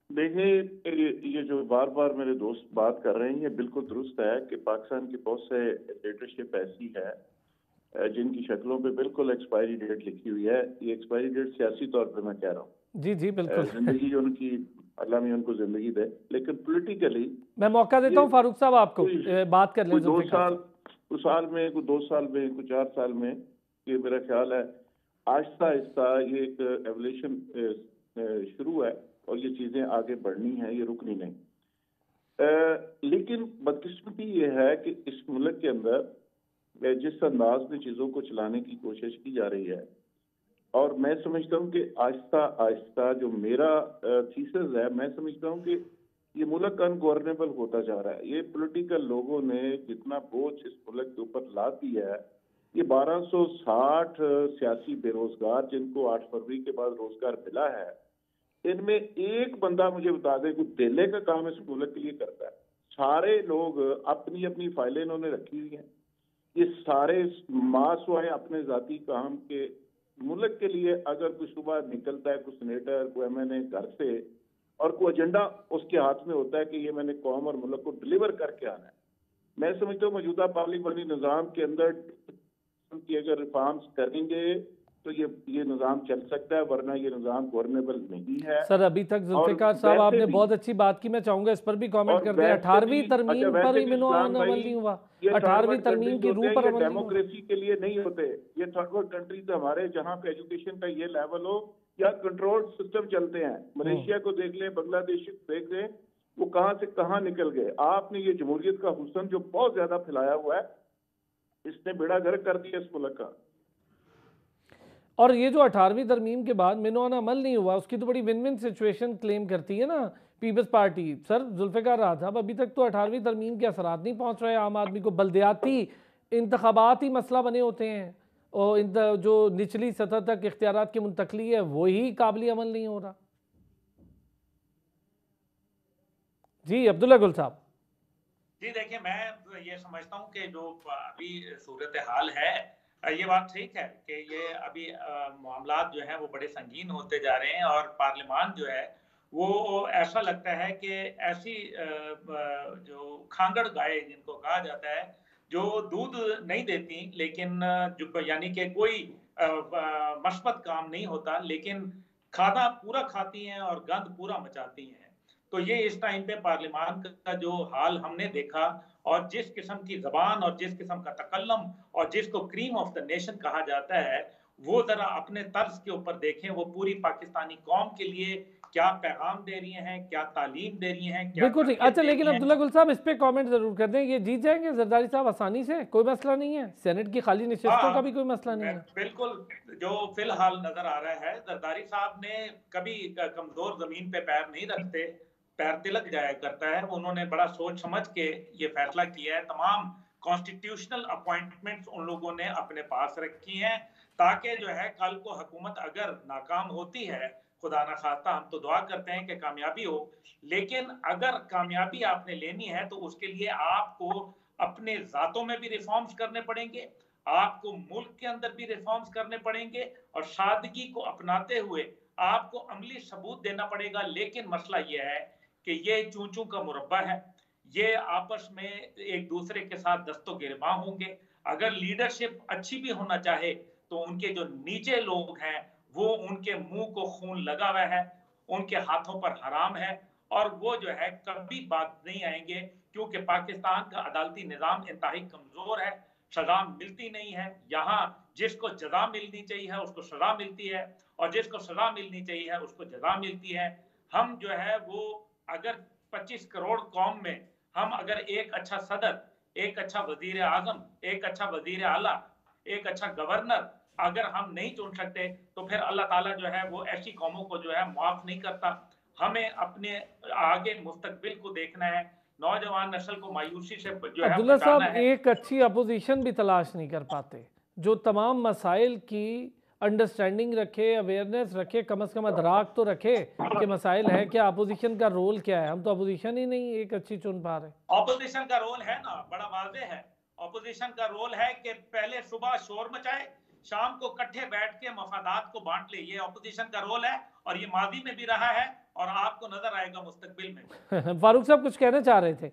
देखिए ये जो बार बार मेरे दोस्त बात कर रहे हैं ये बिल्कुल दुरुस्त है कि पाकिस्तान की बहुत से लीडरशिप ऐसी है जिनकी शक्लों पे बिल्कुल एक्सपायरी डेट लिखी हुई है। ये एक्सपायरी डेट सियासी तौर पे मैं कह रहा हूँ, जी जी बिल्कुल, जिंदगी उनकी अल्लाह में उनको जिंदगी दे, लेकिन पॉलिटिकली मैं मौका देता हूँ फारूक साहब आपको बात कर लें। 2 साल, कुछ साल में, कुछ 2 साल में, कुछ 4 साल में, ये मेरा ख्याल है आहिस्ता आहिस्ता ये एक एवोल्यूशन शुरू है और ये चीजें आगे बढ़नी है, ये रुकनी नहीं। लेकिन बदकिस्मती ये है कि इस मुल्क के अंदर जिस अंदाज में चीजों को चलाने की कोशिश की जा रही है, और मैं समझता हूँ कि आहिस्ता आहिस्ता जो मेरा थीसिस है, मैं समझता हूँ कि ये मुल्क अनगवर्नेबल होता जा रहा है। ये पॉलिटिकल लोगों ने जितना बोझ इस मुल्क के ऊपर ला दिया है, ये 1260 सियासी बेरोजगार जिनको 8 फरवरी के बाद रोजगार मिला है, इनमें एक बंदा मुझे बता दे कोई देने का काम इस मुल्क के लिए करता है? सारे लोग अपनी अपनी फाइलें इन्होंने रखी हुई हैं, ये सारे मास हुए अपने जाती काम के। मुल्क के लिए अगर कोई सुबह निकलता है, कोई सीनेटर, कोई एमएनए घर से, और कोई एजेंडा उसके हाथ में होता है कि ये मैंने कौम और मुल्क को डिलीवर करके आना है, मैं समझता हूँ मौजूदा पार्लियामेंट्री निज़ाम के अंदर की अगर रिफॉर्म्स करेंगे तो ये निज़ाम चल सकता है, वरना ये निज़ाम गवर्नेबल नहीं है। सर अभी तक जुल्फ़िकार साहब आपने बहुत अच्छी बात की, मैं चाहूंगा इस पर भी कमेंट करते हैं। 18वीं तरमीम पर ही अमल नहीं हुआ, 18वीं तरमीम की रूह पर अमल नहीं हुआ। डेमोक्रेसी के लिए नहीं होते ये थर्ड वर्ल्ड कंट्रीज हमारे, जहाँ पे एजुकेशन का ये लेवल हो या कंट्रोल सिस्टम चलते हैं। मलेशिया को देख लें, बांग्लादेश को देख लें, वो कहाँ से कहाँ निकल गए। आपने ये जमहूरियत का हुस्न जो बहुत ज्यादा फैलाया हुआ है, इसने बेड़ा गर्क कर दिया इस मुल्क का। और ये जो 18वीं तरमीम के बाद मिनवाना अमल नहीं हुआ, उसकी तो बड़ी विन विन सिचुएशन क्लेम करती है ना पीपल्स पार्टी। सर जुल्फ़िकार राहत साहब, अभी तक तो 18वीं तरमीम के असरात नहीं पहुंच रहे आम आदमी को, बल्दियाती इंतखाबात ही मसला बने होते हैं, और जो निचली सतह तक इख्तियारात की मुंतकली है वही काबिल अमल नहीं हो रहा। जी अब्दुल्ला गुल साहब। जी देखिए, मैं ये समझता हूँ कि जो अभी सूरत हाल है, ये बात ठीक है कि ये अभी मामलात जो हैं वो बड़े संगीन होते जा रहे हैं और पार्लियामान जो है वो ऐसा लगता है कि ऐसी जो खांगड़ गाय जिनको कहा जाता है, जो दूध नहीं देती लेकिन जो यानी कि कोई मस्बत काम नहीं होता, लेकिन खाना पूरा खाती हैं और गंद पूरा मचाती हैं। तो ये इस टाइम पे पार्लियामान का जो हाल हमने देखा और जिस किस्म की ज़बान और जिस किस्म का तकल्लुम और जिसको क्रीम ऑफ द नेशन कहा जाता है, वो ज़रा अपने तर्ज के ऊपर देखें, वो पूरी पाकिस्तानी कौम के लिए क्या पैगाम दे रही हैं, क्या तालीम दे रही हैं, क्या बिल्कुल ठीक। तरबियत अच्छा, दे लेकिन रही हैं। अब्दुल्ला गुल साहब इस पे कमेंट जरूर कर दें, ये जीत जाएंगे जरदारी साहब आसानी से, कोई मसला नहीं है, सेनेट की खाली नशिस्तों का भी कोई मसला नहीं है। बिल्कुल, जो फिलहाल नजर आ रहा है, जरदारी साहब ने कभी कमजोर जमीन पे पैर नहीं रखते, पैर तिलक जाया करता है। उन्होंने बड़ा सोच समझ के ये फैसला किया है। तमाम कॉन्स्टिट्यूशनल अपॉइंटमेंट्स उन लोगों ने अपने पास रखी हैं, ताकि जो है कल को हुकूमत अगर नाकाम होती है, खुदा ना खास्ता, हम तो दुआ करते हैं कि कामयाबी हो, लेकिन अगर कामयाबी आपने लेनी है तो उसके लिए आपको अपने जातों में भी रिफॉर्म्स करने पड़ेंगे, आपको मुल्क के अंदर भी रिफॉर्म्स करने पड़ेंगे और सादगी को अपनाते हुए आपको अमली सबूत देना पड़ेगा। लेकिन मसला यह है कि ये चूं चूं का मुरब्बा है, ये आपस में एक दूसरे के साथ दस्तों गिरबां होंगे। अगर लीडरशिप अच्छी भी होना चाहे तो उनके जो नीचे लोग हैं वो उनके मुंह को खून लगा हुआ है, उनके हाथों पर हराम है और वो जो है कभी बात नहीं आएंगे, क्योंकि पाकिस्तान का अदालती निज़ाम इंतहाई कमजोर है, सजा मिलती नहीं है। यहाँ जिसको जजा मिलनी चाहिए है उसको सजा मिलती है और जिसको सजा मिलनी चाहिए है उसको जजा मिलती है। हम जो है वो अगर 25 करोड़ कौम में हम अगर एक अच्छा सदर, एक अच्छा वजीर आजम, एक अच्छा वजीर आला, एक अच्छा गवर्नर अगर हम नहीं चुन सकते तो फिर अल्लाह ताला जो है वो ऐसी कौमों को जो है माफ नहीं करता। हमें अपने आगे मुस्तकबिल को देखना है, नौजवान नस्ल को मायूसी से जो है अब्दुल्ला बचाना साहब है। एक अच्छी अपोजिशन भी तलाश नहीं कर पाते जो तमाम मसाइल की अंडरस्टैंडिंग रखे, अवेयरनेस रखे, कम से कम अदराक तो रखे कि मसाइल है क्या, अपोजिशन का रोल क्या है। हम तो अपोजिशन ही नहीं एक अच्छी चुन पा रहे। ऑपोजिशन का रोल है ना, बड़ा वाज़ेह है। ऑपोजिशन का रोल है कि पहले सुबह शोर मचाए, शाम को इकट्ठे बैठ के मफादात को बांट ले। ये ऑपोजिशन का रोल है और ये माजी में भी रहा है और आपको नजर आएगा मुस्तकबिल में। फारूक साहब कुछ कहना चाह रहे थे।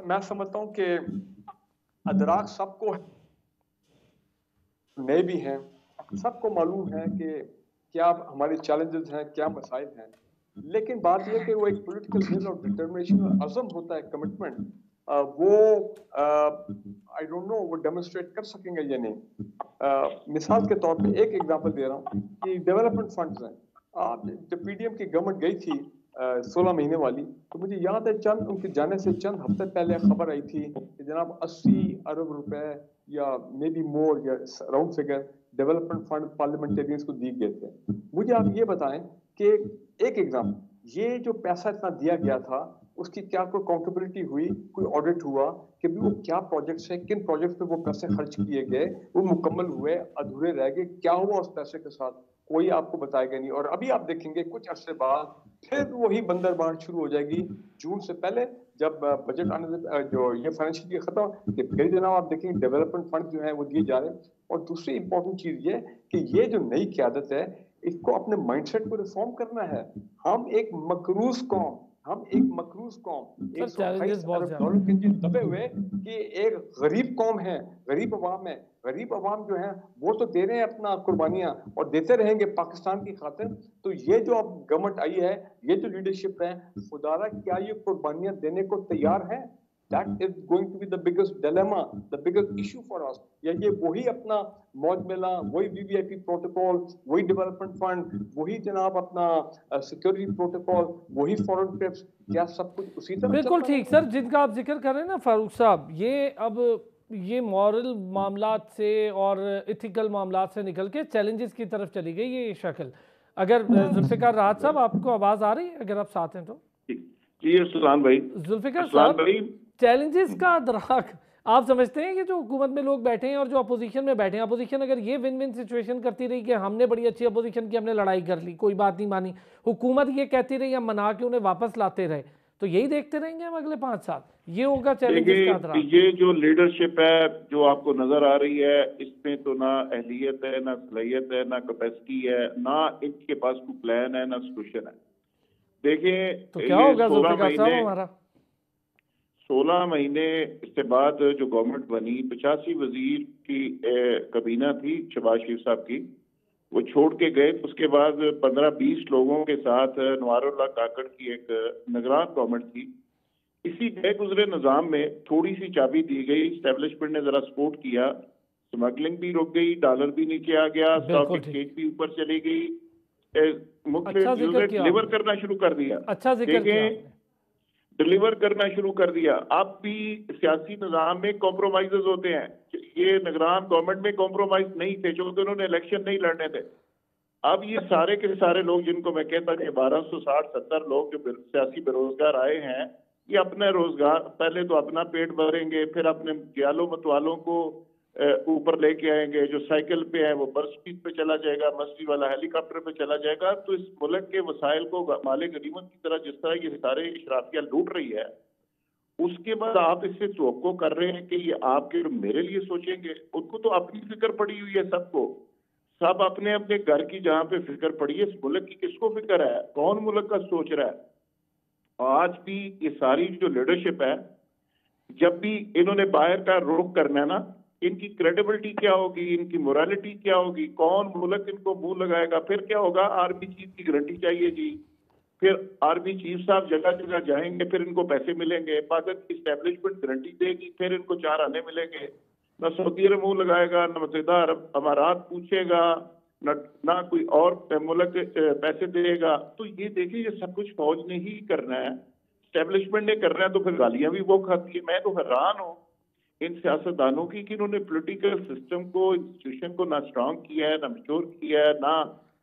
मैं समझता हूँ कि अदराक सबको नए भी हैं, सबको मालूम है कि क्या हमारे चैलेंजेस हैं, क्या मसाइल हैं, लेकिन बात यह कि वो एक पॉलिटिकल विल और डिटर्मिनेशन और अज़म होता है, कमिटमेंट, वो आई डोंट नो वो डेमोन्स्ट्रेट कर सकेंगे या नहीं। मिसाल के तौर पे एक एग्जांपल दे रहा हूँ कि डेवलपमेंट फंड्स हैं। आप जब पीडीएम की गवर्नमेंट गई थी 16 महीने वाली, तो मुझे याद है चंद उनके जाने से चंद हफ्ते पहले खबर आई थी कि जनाब 80 अरब रुपए या मे बी मोर या round figure development fund parliamentarians को दिए गए थे। मुझे आप ये बताएं कि एक एग्जाम्पल, ये जो पैसा इतना दिया गया था उसकी क्या कोई अकाउंटेबिलिटी हुई, कोई ऑडिट हुआ कि वो क्या प्रोजेक्ट्स हैं, किन प्रोजेक्ट्स पे वो पैसे खर्च किए गए, वो मुकम्मल हुए, अधूरे रह गए, क्या हुआ उस पैसे के साथ, कोई आपको बताएगा नहीं। और अभी आप देखेंगे कुछ अरसे बाद फिर वही बंदरबांट शुरू हो जाएगी जून से पहले, जब बजट आने से जो ये फाइनेंशियल ईयर खत्म कि फिर जनाब आप देखेंगे डेवलपमेंट फंड जो है वो दिए जा रहे हैं। और दूसरी इंपॉर्टेंट चीज ये कि ये जो नई क़यादत है इसको अपने माइंडसेट को रिफॉर्म करना है। हम एक मकरूज कौम, चैलेंजेस बहुत $128 अरब के नीचे दबे हुए कि एक गरीब कौम है, गरीब अवाम है। गरीब अवाम जो है वो तो दे रहे हैं अपना कुर्बानियां और देते रहेंगे पाकिस्तान की खातिर। तो ये जो अब गवर्नमेंट आई है, ये जो लीडरशिप है, खुदारा क्या ये कुर्बानियां देने को तैयार है? That is going to be the biggest dilemma, the biggest issue for us. या ये वही अपना मौज मेला, वही वीवीआईपी प्रोटोकॉल, वही डेवलपमेंट फंड, वही जनाब अपना सिक्योरिटी प्रोटोकॉल, वही फॉरेन ट्रिप्स, क्या सब कुछ उसी तरह? बिल्कुल ठीक सर, जिनका आप जिक्र कर रहे हैं ना फारूक साहब, ये अब ये मॉरल मामलात से और इथिकल मामलात से निकल के चैलेंजेस की तरफ चली गई ये शक्ल। अगर जुल्फिकार राहत साहब आपको आवाज़ आ रही है, अगर आप साथ हैं तो? जी सुल्तान भाई। जुल्फिकार साहब, चैलेंजेस का अदराक आप समझते हैं कि जो हुकूमत में लोग बैठे हैं और जो अपोजिशन में बैठे हैं, अपोजिशन अगर ये विन विन सिचुएशन करती रही कि हमने बड़ी अच्छी अपोजिशन की, हमने लड़ाई कर ली, कोई बात नहीं मानी, हुकूमत ये कहती रही हम मना के उन्हें वापस लाते रहे, तो यही देखते रहेंगे हम अगले 5 साल? ये होगा चैलेंजेस का खतरा? ये जो लीडरशिप है जो आपको नजर आ रही है, इसमें तो ना अहलियत है, ना सलाहियत है, ना कैपेसिटी है, ना इनके पास कोई प्लान है, ना सोल्यूशन है। देखिए तो क्या होगा जुल्फिकार साहब हमारा? 16 महीने इसके बाद जो गवर्नमेंट बनी, 85 वजीर की कबीना थी शहबाज शरीफ साहब की, वो छोड़ के गए। उसके बाद 15-20 लोगों के साथ नवारुल्लाह काकड़ की एक निगरान गवर्नमेंट थी। इसी गए गुजरे निजाम में थोड़ी सी चाबी दी गई, स्टैब्लिशमेंट ने जरा सपोर्ट किया, स्मगलिंग भी रुक गई, डॉलर भी नीचे आ गया, स्टॉक एक्सचेंज भी ऊपर चली गई, अच्छा डिलीवर करना शुरू कर दिया। अच्छा जिक्र किया, डिलीवर करना शुरू कर दिया। अब भी सियासी निजाम में कॉम्प्रोमाइजेस होते हैं। ये निगरान गवर्नमेंट में कॉम्प्रोमाइज नहीं थे, जो उन्होंने इलेक्शन नहीं लड़ने थे। अब ये सारे के सारे लोग, जिनको मैं कहता कि 1260-70 लोग जो सियासी बेरोजगार आए हैं, ये अपने रोजगार पहले तो अपना पेट भरेंगे, फिर अपने ग्यालों मतवालों को ऊपर लेके आएंगे। जो साइकिल पे है वो बर्स्पीड पे चला जाएगा, मस्ती वाला हेलीकॉप्टर पे चला जाएगा। तो इस मुल्क के वसाइल को माले गनीमत की तरह जिस तरह ये सारे शराफिया लूट रही है, उसके बाद आप इससे तवक्को कर रहे हैं कि ये आपके मेरे लिए सोचेंगे। उनको तो अपनी फिक्र पड़ी हुई है, सबको, सब अपने अपने घर की जहां पे फिक्र पड़ी है। इस मुल्क की किसको फिक्र है? कौन मुल्क का सोच रहा है? आज भी ये सारी जो लीडरशिप है, जब भी इन्होंने बाहर का रुख करना है ना, इनकी क्रेडिबिलिटी क्या होगी, इनकी मोरालिटी क्या होगी, कौन मुल्क इनको मुंह लगाएगा? फिर क्या होगा? आर्मी चीफ की गारंटी चाहिए जी, फिर आर्मी चीफ साहब जगह जगह जाएंगे, फिर इनको पैसे मिलेंगे, पाकिस्तान की स्टैब्लिशमेंट गारंटी देगी, फिर इनको 4 आने मिलेंगे। ना सऊदी अरब मुंह लगाएगा, ना मुत्तहिदा अरब अमारात पूछेगा, ना कोई और मुल्क पैसे देगा। तो ये देखिए, ये सब कुछ फौज ने ही करना है, स्टैब्लिशमेंट ने करना है। तो फिर गालियां भी वो खाती है। मैं तो हैरान हूँ इन सियासतदानों की कि इन्होंने पॉलिटिकल सिस्टम को, इंस्टीट्यूशन को ना स्ट्रांग किया है, ना मैच्योर किया है, ना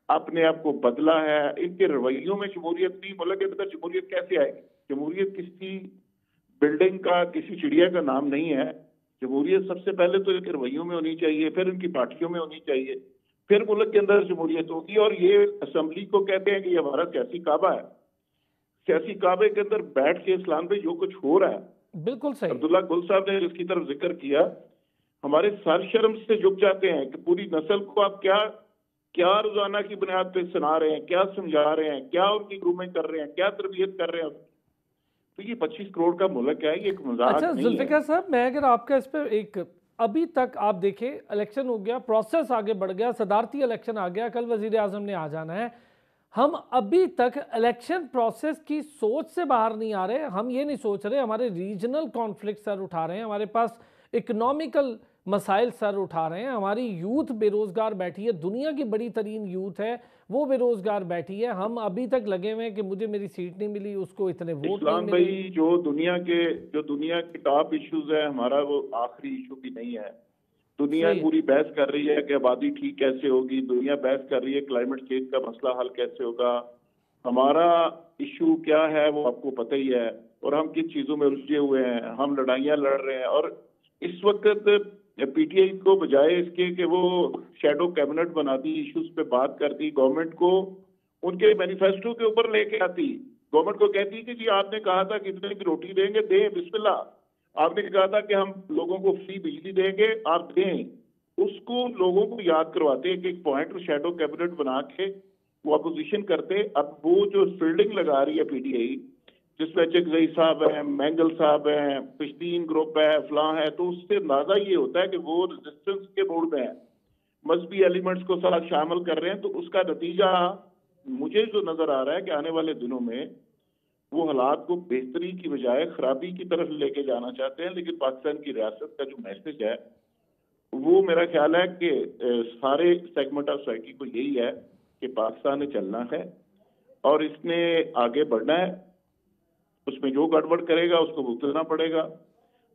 अपने आप को बदला है। इनके रवैयों में जमहूरियत नहीं। मुल्क के अंदर जमहूरियत कैसे आएगी? जमहूरियत किसी बिल्डिंग का, किसी चिड़िया का नाम नहीं है। जमहूरियत सबसे पहले तो इनके रवैयों में होनी चाहिए, फिर इनकी पार्टियों में होनी चाहिए, फिर मुल्क के अंदर जमहूरियत होगी। और ये असेंबली को कहते हैं कि ये हमारा सियासी काबा है। सियासी काबे के अंदर बैठ के इस्लाम पे जो कुछ हो रहा है, बिल्कुल सही। अब्दुल्ला गुल साहब ने जिसकी तरफ जिक्र किया, हमारे सर शर्म से झुक जाते हैं कि पूरी नस्ल को आप क्या क्या रोजाना की बुनियाद पे सुना रहे हैं, क्या समझा रहे हैं, क्या उनकी ग्रूमिंग कर रहे हैं, क्या तरबियत कर रहे हैं। तो ये 25 करोड़ का मुल्क है, ये एक मजाक अच्छा नहीं जुल्फिकार साहब, मैं अगर आपका इस पर एक, अभी तक आप देखें इलेक्शन हो गया, प्रोसेस आगे बढ़ गया, सदारती इलेक्शन आ गया, कल वजीर आजम ने आ जाना है, हम अभी तक इलेक्शन प्रोसेस की सोच से बाहर नहीं आ रहे। हम ये नहीं सोच रहे, हमारे रीजनल कॉन्फ्लिक्ट सर उठा रहे हैं, हमारे पास इकोनॉमिकल मसाइल सर उठा रहे हैं, हमारी यूथ बेरोजगार बैठी है, दुनिया की बड़ी तरीन यूथ है वो बेरोजगार बैठी है। हम अभी तक लगे हुए हैं कि मुझे मेरी सीट नहीं मिली, उसको इतने वोट नहीं मिले। भाई, जो दुनिया के टॉप इश्यूज है, हमारा वो आखिरी इशू भी नहीं है। दुनिया पूरी बहस कर रही है कि आबादी ठीक कैसे होगी, दुनिया बहस कर रही है क्लाइमेट चेंज का मसला हल कैसे होगा। हमारा इशू क्या है वो आपको पता ही है, और हम किन चीजों में उलझे हुए हैं, हम लड़ाइयां लड़ रहे हैं। और इस वक्त पीटीआई को बजाय इसके कि वो शैडो कैबिनेट बनाती, इश्यूज पे बात करती, गवर्नमेंट को उनके मैनिफेस्टो के ऊपर लेके आती, गवर्नमेंट को कहती कि जी आपने कहा था कि इतने की रोटी देंगे, दें बिस्मिल्लाह। आपने कहा था कि हम लोगों को फ्री बिजली देंगे, आप दें। उसको लोगों को याद करवाते कि एक पॉइंट शैडो कैबिनेट बना के वो अपोजिशन करते। अब वो जो फील्डिंग लगा रही है पीटीआई, जिसमें चकजई साहब हैं, मैंगल साहब हैं, पिश्तीन ग्रुप है, फलां है, तो उससे अंदाजा ये होता है कि वो रेजिस्टेंस के मोड में है, मजहबी एलिमेंट्स को साथ शामिल कर रहे हैं। तो उसका नतीजा मुझे जो नजर आ रहा है कि आने वाले दिनों में वो हालात को बेहतरी की बजाय खराबी की तरफ लेके जाना चाहते हैं। लेकिन पाकिस्तान की रियासत का जो मैसेज है वो मेरा ख्याल है कि सारे सेगमेंट ऑफ सोसाइटी को यही है कि पाकिस्तान ने चलना है और इसने आगे बढ़ना है। उसमें जो गड़बड़ करेगा उसको भुगतना पड़ेगा,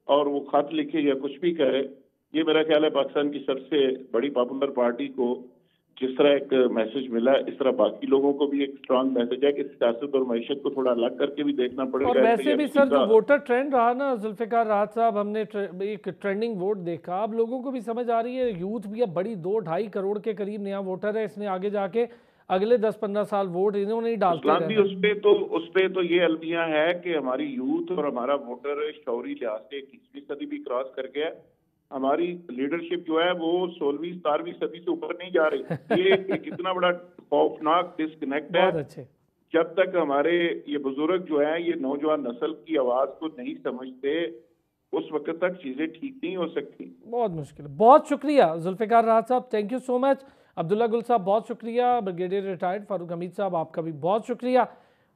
और वो खत लिखे या कुछ भी करे। ये मेरा ख्याल है पाकिस्तान की सबसे बड़ी पॉपुलर पार्टी को जिस तरह एक मैसेज मिला है, इस तरह बाकी लोगों को भी एक स्ट्रांग मैसेज है कि सियासत और मैशत को थोड़ा अलग करके भी देखना पड़ेगा। और वैसे भी सर जो वोटर ट्रेंड रहा ना जुल्फिकार राहत साहब, हमने एक ट्रेंडिंग वोट देखा, अब लोगों को भी समझ आ रही है, यूथ भी अब बड़ी 2-2.5 करोड़ के करीब नया वोटर है, इसने आगे जाके अगले 10-15 साल वोट इन्होंने ही डालते इस्लाम भी रहना। उस पे तो ये अलमिया है कि हमारी यूथ और हमारा वोटर शौरी लिहाज से 21वीं सदी भी क्रॉस कर गया। हमारी लीडरशिप जो है वो 16वीं 17वीं सदी से ऊपर नहीं जा रही। ये एक इतना बड़ा खौफनाक डिस्कनेक्ट है। बहुत अच्छे। जब तक हमारे ये बुजुर्ग जो है ये नौजवान नस्ल की आवाज को नहीं समझते उस वक्त तक चीजें ठीक नहीं हो सकती। बहुत मुश्किल है। बहुत शुक्रिया जुल्फिकार राहत साहब, thank you so much. Abdullah गुल साहब बहुत शुक्रिया। ब्रिगेडियर रिटायर्ड फारूक हमीद साहब आपका भी बहुत शुक्रिया।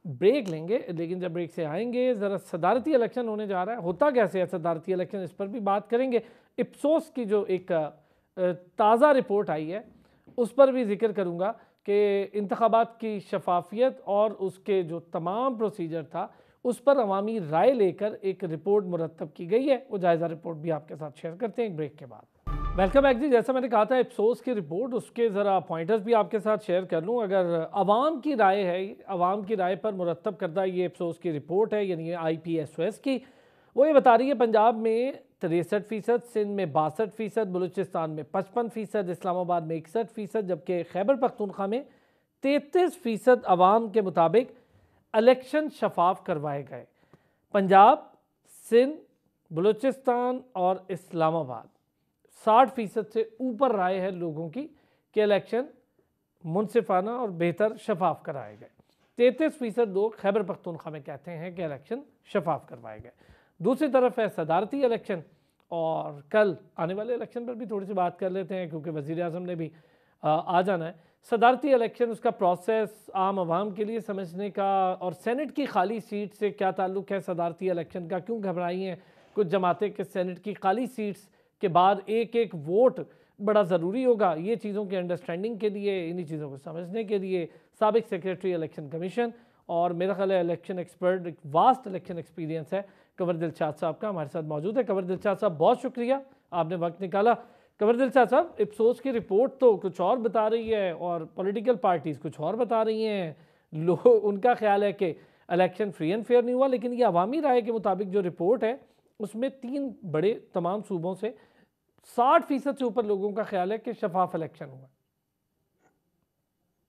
ब्रेक लेंगे, लेकिन जब ब्रेक से आएंगे ज़रा सदारती इलेक्शन होने जा रहा है, होता कैसे है सदारती इलेक्शन, इस पर भी बात करेंगे। इप्सोस की जो एक ताज़ा रिपोर्ट आई है उस पर भी जिक्र करूँगा कि इंतखाबात की शफाफियत और उसके जो तमाम प्रोसीजर था उस पर अवामी राय लेकर एक रिपोर्ट मुरतब की गई है। वो जायज़ा रिपोर्ट भी आपके साथ शेयर करते हैं एक ब्रेक के बाद। वेलकम बैक जी। जैसा मैंने कहा था इप्सोस की रिपोर्ट, उसके ज़रा पॉइंटर्स भी आपके साथ शेयर कर लूँ। अगर अवाम की राय है, अवाम की राय पर मुरतब करदा ये इप्सोस की रिपोर्ट है, यानी IPSOS की। वो ये बता रही है पंजाब में 63%, सिंध में 62%, बलूचिस्तान में 55%, इस्लामाबाद में 61%, जबकि खैबर पख्तूनख्वा में 33% अवाम के मुताबिक इलेक्शन शफाफ करवाए गए। पंजाब, सिंध, बलूचिस्तान और इस्लामाबाद 60% से ऊपर राय है लोगों की कि इलेक्शन मुनसिफाना और बेहतर शफाफ कराए गए। 33% लोग खैबर पख्तूनख्वा में कहते हैं कि इलेक्शन शफाफ करवाए गए। दूसरी तरफ है सदारती इलेक्शन, और कल आने वाले इलेक्शन पर भी थोड़ी सी बात कर लेते हैं क्योंकि वज़ीर आज़म ने भी आ जाना है। सदारती इलेक्शन, उसका प्रोसेस आम आवाम के लिए समझने का, और सेनेट की खाली सीट से क्या ताल्लुक़ है सदारती इलेक्शन का, क्यों घबराई हैं कुछ जमातें कि सेनेट की खाली सीट्स के बाद एक एक वोट बड़ा ज़रूरी होगा। ये चीज़ों की अंडरस्टैंडिंग के लिए, इन्हीं चीज़ों को समझने के लिए साबिक सेक्रेटरी इलेक्शन कमीशन और मेरा ख्याल है इलेक्शन एक्सपर्ट, एक वास्ट इलेक्शन एक्सपीरियंस है, कंवर दिलशाद साहब का हमारे साथ मौजूद है। कंवर दिलशाद साहब बहुत शुक्रिया, आपने वक्त निकाला। कंवर दिलशाद साहब, इप्सोस की रिपोर्ट तो कुछ और बता रही है और पॉलिटिकल पार्टीज़ कुछ और बता रही हैं। लोग, उनका ख्याल है कि इलेक्शन फ्री एंड फेयर नहीं हुआ, लेकिन ये अवामी राय के मुताबिक जो रिपोर्ट है उसमें 3 बड़े तमाम सूबों से 60% से ऊपर लोगों का ख्याल है कि शफाफ इलेक्शन हुआ।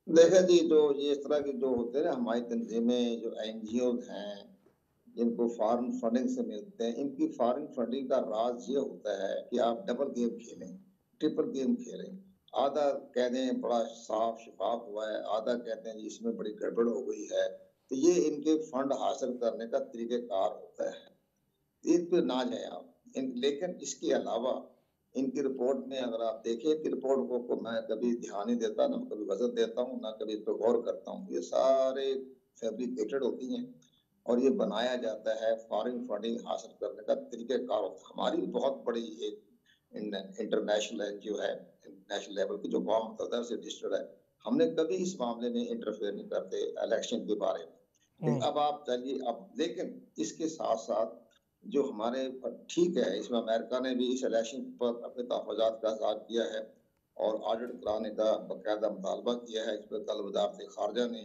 देखा जी, जो ये इस तरह के जो होते हैं ना हमारी तंजीमें, जो NGO हैं जिनको फॉरेन फंडिंग से मिलते हैं, इनकी फॉरेन फंडिंग का राज ये होता है कि आप डबल गेम खेलें, ट्रिपल गेम खेलें। आधा कह दें बड़ा साफ शफाफ हुआ है, आधा कहते हैं इसमें बड़ी गड़बड़ हो गई है। तो ये इनके फंड हासिल करने का तरीक़ेकार होता है, इस पे ना जाए आप। लेकिन इसके अलावा इनकी रिपोर्ट में अगर आप देखें कि रिपोर्ट को मैं कभी ध्यान नहीं देता, ना कभी वजन देता हूँ, ना कभी इस पर गौर करता हूँ। ये सारे फैब्रिकेटेड होती हैं और ये बनाया जाता है फॉरेन फंडिंग हासिल करने का तरीक़ेकार होता है। हमारी बहुत बड़ी एक इंटरनेशनल NGO है, नेशनल लेवल की, जो अक़वाम मुत्तहिदा से रजिस्टर्ड है। हमने कभी इस मामले में इंटरफेयर नहीं करते इलेक्शन के बारे में। अब आप चलिए, अब लेकिन इसके साथ साथ जो हमारे ठीक है, इसमें अमेरिका ने भी इस इलेक्शन पर अपने तहफ़्फ़ुज़ात का इज़हार किया है और ऑडिट कराने का बाकायदा मुतालबा किया है। इस पर कल वज़ारत ख़ारजा ने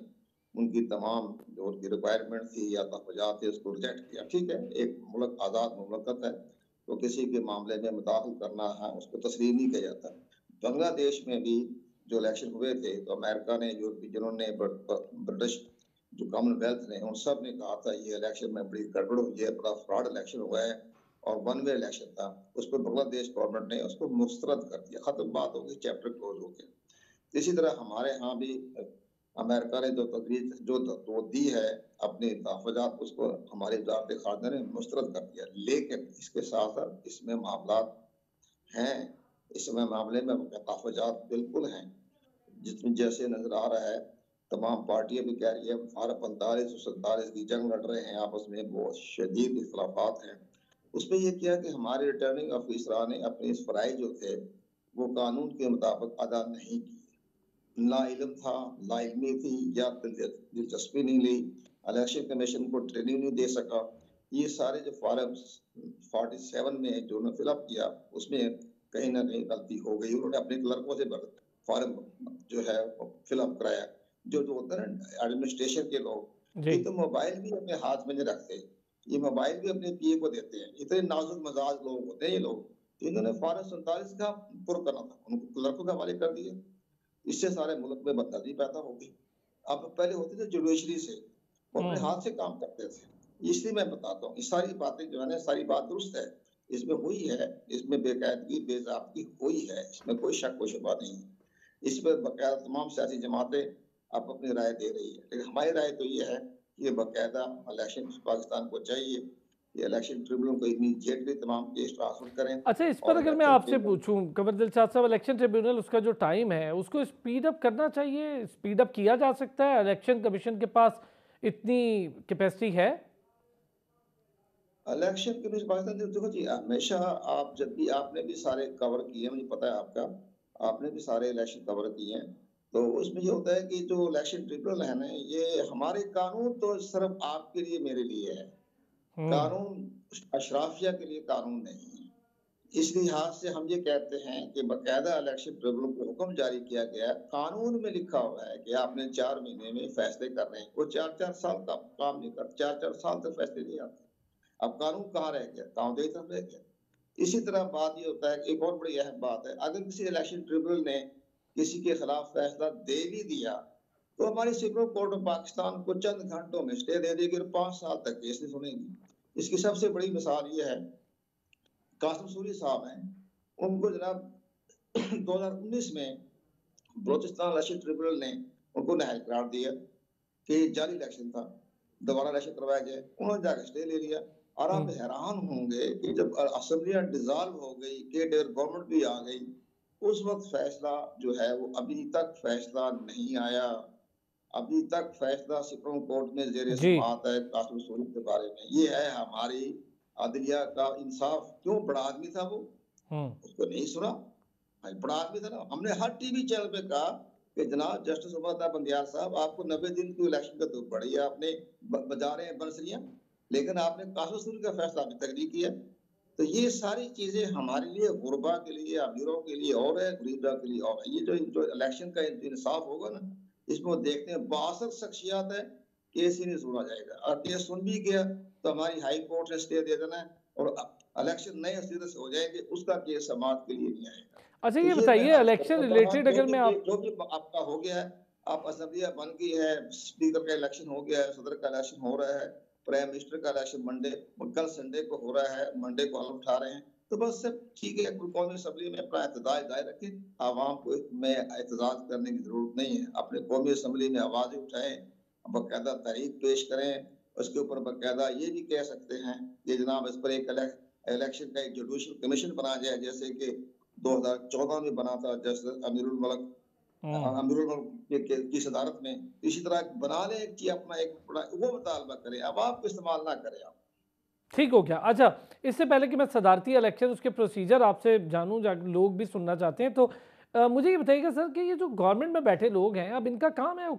उनकी तमाम जो उनकी रिक्वायरमेंट थी या तहफ़्फ़ुज़ात थे उसको रिजेक्ट किया। ठीक है, एक मुल्क आज़ाद मुमलकत है तो किसी के मामले में मुदाखल करना है उसको तस्लीम नहीं किया जाता। बांग्लादेश में भी जो इलेक्शन हुए थे तो अमेरिका ने, यूरोपीय यूनियन ने, ब्रिटिश जो कॉमनवेल्थ ने, उन सब ने कहा था ये इलेक्शन में बड़ी गड़बड़ हुई है, बड़ा फ्रॉड इलेक्शन हुआ है और वन वे इलेक्शन था। उस पर बांग्लादेश गवर्नमेंट ने उसको मुस्तरद कर दिया, खत्म बात हो गई, चैप्टर क्लोज हो गया। इसी तरह हमारे यहाँ भी अमेरिका ने जो तजवीज़ जो दी है अपने तहफ़्फ़ुज़ात, उसको हमारी वज़ारत ख़ारजा ने मुस्तरद कर दिया। लेकिन इसके साथ साथ इसमें मामलात हैं, इसमें मामले में तहफ़्फ़ुज़ात बिल्कुल हैं, जिसमें जैसे नज़र आ रहा है तमाम पार्टियां भी कह रही है 45 और 47 की जंग लड़ रहे हैं आपस में, बहुत शदीद इख्तलाफात हैं। उसमें यह किया कि हमारे रिटर्निंग ऑफिसर ने अपने इस फ़राइज़ जो थे वो कानून के मुताबिक अदा नहीं किए। ना इल्म था, ना इल्मी थी, या दिलचस्पी नहीं ली, इलेक्शन कमीशन को ट्रेनिंग नहीं दे सका। ये सारे जो फॉर्म 47 में जो उन्होंने फिलअप किया उसमें कहीं ना कहीं गलती हो गई। उन्होंने अपने क्लर्कों से फॉर्म जो है फिलअप कराया। जो होता है ना एडमिनिस्ट्रेशन के लोग, ये तो मोबाइल भी अपने हाथ में नहीं रखते, ये मोबाइल भी अपने PA को देते हैं। इतने नाजुक मिजाज लोग होते हैं ये लोग। इन्होंने फॉर्म 47 का पुर करना था, उनको क्लर्क के हवाले कर दिया। इससे सारे मुल्क में बदतमीजी पैदा होगी। अब पहले होते थे जुडिशरी से, वो अपने हाथ से काम करते थे। इसलिए मैं बताता हूँ, ये सारी बातें जो है ना, सारी बात दुरुस्त है, इसमें हुई है, इसमें बेकायदगी बेज़ाब्ती हुई है, इसमें कोई शक व शुबा नहीं है। इसमें बकायदा तमाम सियासी जमातें अब अपनी राय दे रही है, लेकिन हमारी राय तो ये है कि बाकायदा इलेक्शन पाकिस्तान को चाहिए, ये इलेक्शन ट्रिब्यूनल को इमीडिएटली तमाम केस ट्रांसफर करें। अच्छा, इस पर अगर मैं आपसे पूछूं कमर दिलशाद साहब, इलेक्शन ट्रिब्यूनल उसका जो टाइम है उसको स्पीड अप करना चाहिए, स्पीड अप किया जा सकता है? इलेक्शन कमीशन के पास इतनी कैपेसिटी है? इलेक्शन कमीशन पाकिस्तान देखो जी, हमेशा आप जब भी आपने भी सारे कवर किए, मुझे पता है आपका, आपने भी सारे इलेक्शन कवर किए हैं, तो उसमें ये होता है कि जो इलेक्शन ट्रिब्यूनल है ना, ये हमारे कानून तो सिर्फ आपके लिए मेरे लिए है, कानून अशराफिया के लिए कानून नहीं है। इस लिहाज से हम ये कहते हैं कि बाकायदा इलेक्शन ट्रिब्यूनल को हुक्म जारी किया गया है, कानून में लिखा हुआ है कि आपने 4 महीने में फैसले करने हैं। वो 4-4 साल का काम नहीं करते, 4-4 साल तक फैसले नहीं आते। अब कानून कहाँ रह गया? काउंसिल तरफ रह गया। इसी तरह बात ये होता है कि एक और बड़ी अहम बात है, अगर किसी इलेक्शन ट्रिब्यूनल ने किसी के खिलाफ फैसला दे भी दिया, तो हमारी सुप्रीम कोर्ट ऑफ पाकिस्तान को चंद घंटों में स्टे दे देगी और 5 साल तक केस नहीं सुनेगी। इसकी सबसे बड़ी मिसाल ये है, कासिम सूरी साहब हैं, उनको जनाब 2019 में बलोचिस्तान इलेक्शन ट्रिब्यूनल ने उनको नाअहल करार दिया कि जाली इलेक्शन था, दोबारा इलेक्शन करवाया जाए, उन्होंने जाकर स्टे ले लिया। और आप हैरान होंगे कि जब असेंबलियां डिसॉल्व हो गई, केडर गवर्नमेंट भी आ गई, उस वक्त फैसला जो है वो अभी तक फैसला नहीं आया, अभी तक फैसला सुप्रीम कोर्ट में जेर समाअत है कासिम सूरी के बारे में। ये है हमारी अदलिया का इंसाफ। क्यों? बड़ा आदमी था वो, उसको नहीं सुना, बड़ा आदमी था ना। हमने हर टीवी चैनल पे कहा कि जनाब जस्टिस उमर बंदियार साहब, आपको 90 दिन की इलेक्शन का धूप पड़ी है, आपने बजा रहे हैं बंसरियां, लेकिन आपने कासिम सूरी का फैसला अभी तक नहीं किया। तो ये सारी चीजें हमारे लिए, गुरबा के लिए, अमीरों के लिए और है, गरीबा के लिए और है। ये जो इलेक्शन का इंसाफ होगा ना, इसमें देखते हैं 62 शख्सियात है, केस ही नहीं सुना जाएगा, और केस सुन भी गया तो हमारी हाई कोर्ट ने स्टे दे देना है और इलेक्शन नए सिरे से हो जाएंगे, उसका केस समाज के लिए नहीं आएगा। अच्छा, ये बताइए इलेक्शन रिलेटेड, अगर मैं जो भी आपका हो गया है, आप असेंबलियां बन गई है, स्पीकर का इलेक्शन हो गया है, सदर का इलेक्शन हो रहा है, प्राइम मिनिस्टर का इलेक्शन मंडे, कल संडे को हो रहा है, मंडे को हम उठा रहे हैं, तो बस सब ठीक है। कौमी असेंबली में अपना एहतजाज जारी रखें, आवाम को में एहतजाज करने की जरूरत नहीं है। अपने कौमी असेंबली में आवाजें उठाएं, बाकायदा तहरीक पेश करें, उसके ऊपर बाकायदा ये भी कह सकते हैं कि जनाब इस पर एक इलेक्शन का एक जुडिशल कमीशन बनाया जाए, जैसे कि 2014 में बना था जस्टिस अमीरुल मलिक की सदारत में। इसी तरह बना ले कि अपना एक वो मुतालबा करें, अब आप इस्तेमाल ना करें। आप ठीक हो गया। अच्छा, इससे पहले कि मैं सदारती इलेक्शन उसके प्रोसीजर आपसे जानूं, लोग भी सुनना चाहते हैं, तो मुझे ये बताइएगा सर कि ये जो गवर्नमेंट में बैठे लोग हैं, अब इनका काम है,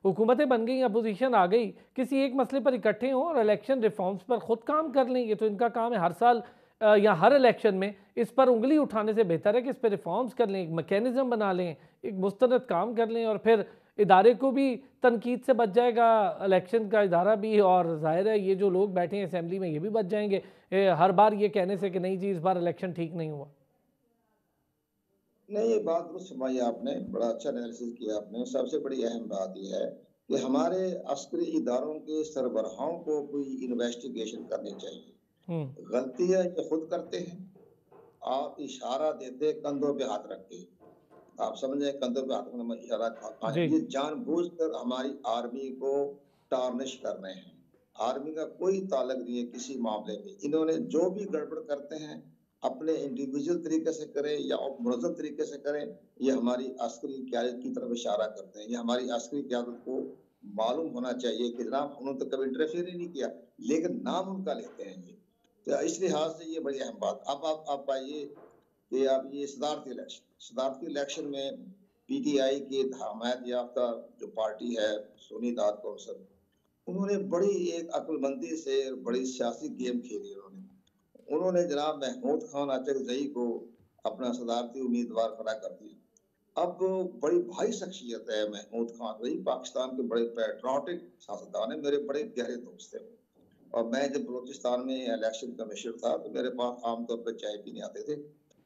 हुकूमतें बन गई, अपोजिशन आ गई, किसी एक मसले पर इकट्ठे हों और इलेक्शन रिफॉर्म्स पर खुद काम कर लें। ये तो इनका काम है, हर साल या हर इलेक्शन में इस पर उंगली उठाने से बेहतर है कि इस पर रिफॉर्म्स कर लें, एक मैकेनिज्म बना लें, एक मुस्तनद काम कर लें, और फिर इदारे को भी तनकीद से बच जाएगा, इलेक्शन का इदारा भी, और जाहिर है ये जो लोग बैठे हैं असेंबली में ये भी बच जाएंगे हर बार ये कहने से कि नहीं जी इस बार इलेक्शन ठीक नहीं हुआ। नहीं, ये बात दुरुस्त फरमाई आपने, बड़ा अच्छा एनालिसिस किया आपने। सबसे बड़ी अहम बात यह है कि हमारे अस्करी इदारों के सरबराहों को कोई इन्वेस्टिगेशन करनी चाहिए। गलतियां ये खुद करते हैं, आप इशारा देते कंधों पे हाथ रख के, आप समझे, कंधों पे हाथ रखना इशारा, ये जानबूझकर हमारी आर्मी को टार्निश कर रहे हैं। आर्मी का कोई ताल्लुक नहीं है किसी मामले में। इन्होंने जो भी गड़बड़ करते हैं अपने इंडिविजुअल तरीके से करें या मुनज़्ज़म तरीके से करें, ये हमारी अस्करी क़यादत की तरफ इशारा करते हैं। ये हमारी अस्करी क़यादत को मालूम होना चाहिए कि जनाब उन्होंने तो कभी इंटरफेयर ही नहीं किया, लेकिन नाम उनका लेते हैं ये। तो इस लिहाज से ये बड़ी अहम बात। अब आप आइए कि अब ये सदारती इलेक्शन में PTI की हमायत याफ्ता जो पार्टी है, सुन्नी दाद कौंसल, उन्होंने बड़ी एक अक्लमंदी से बड़ी सियासी गेम खेली। उन्होंने जनाब महमूद खान अचकजई को अपना सदारती उम्मीदवार खड़ा कर दिया। अब बड़ी भारी शख्सियत है महमूद खान, वही पाकिस्तान के बड़े पैट्रियोटिक सियासतदान है, मेरे बड़े गहरे दोस्त थे। और मैं जब बलोचिस्तान में इलेक्शन कमिश्नर था तो मेरे पास आमतौर पर चाय पीने आते थे,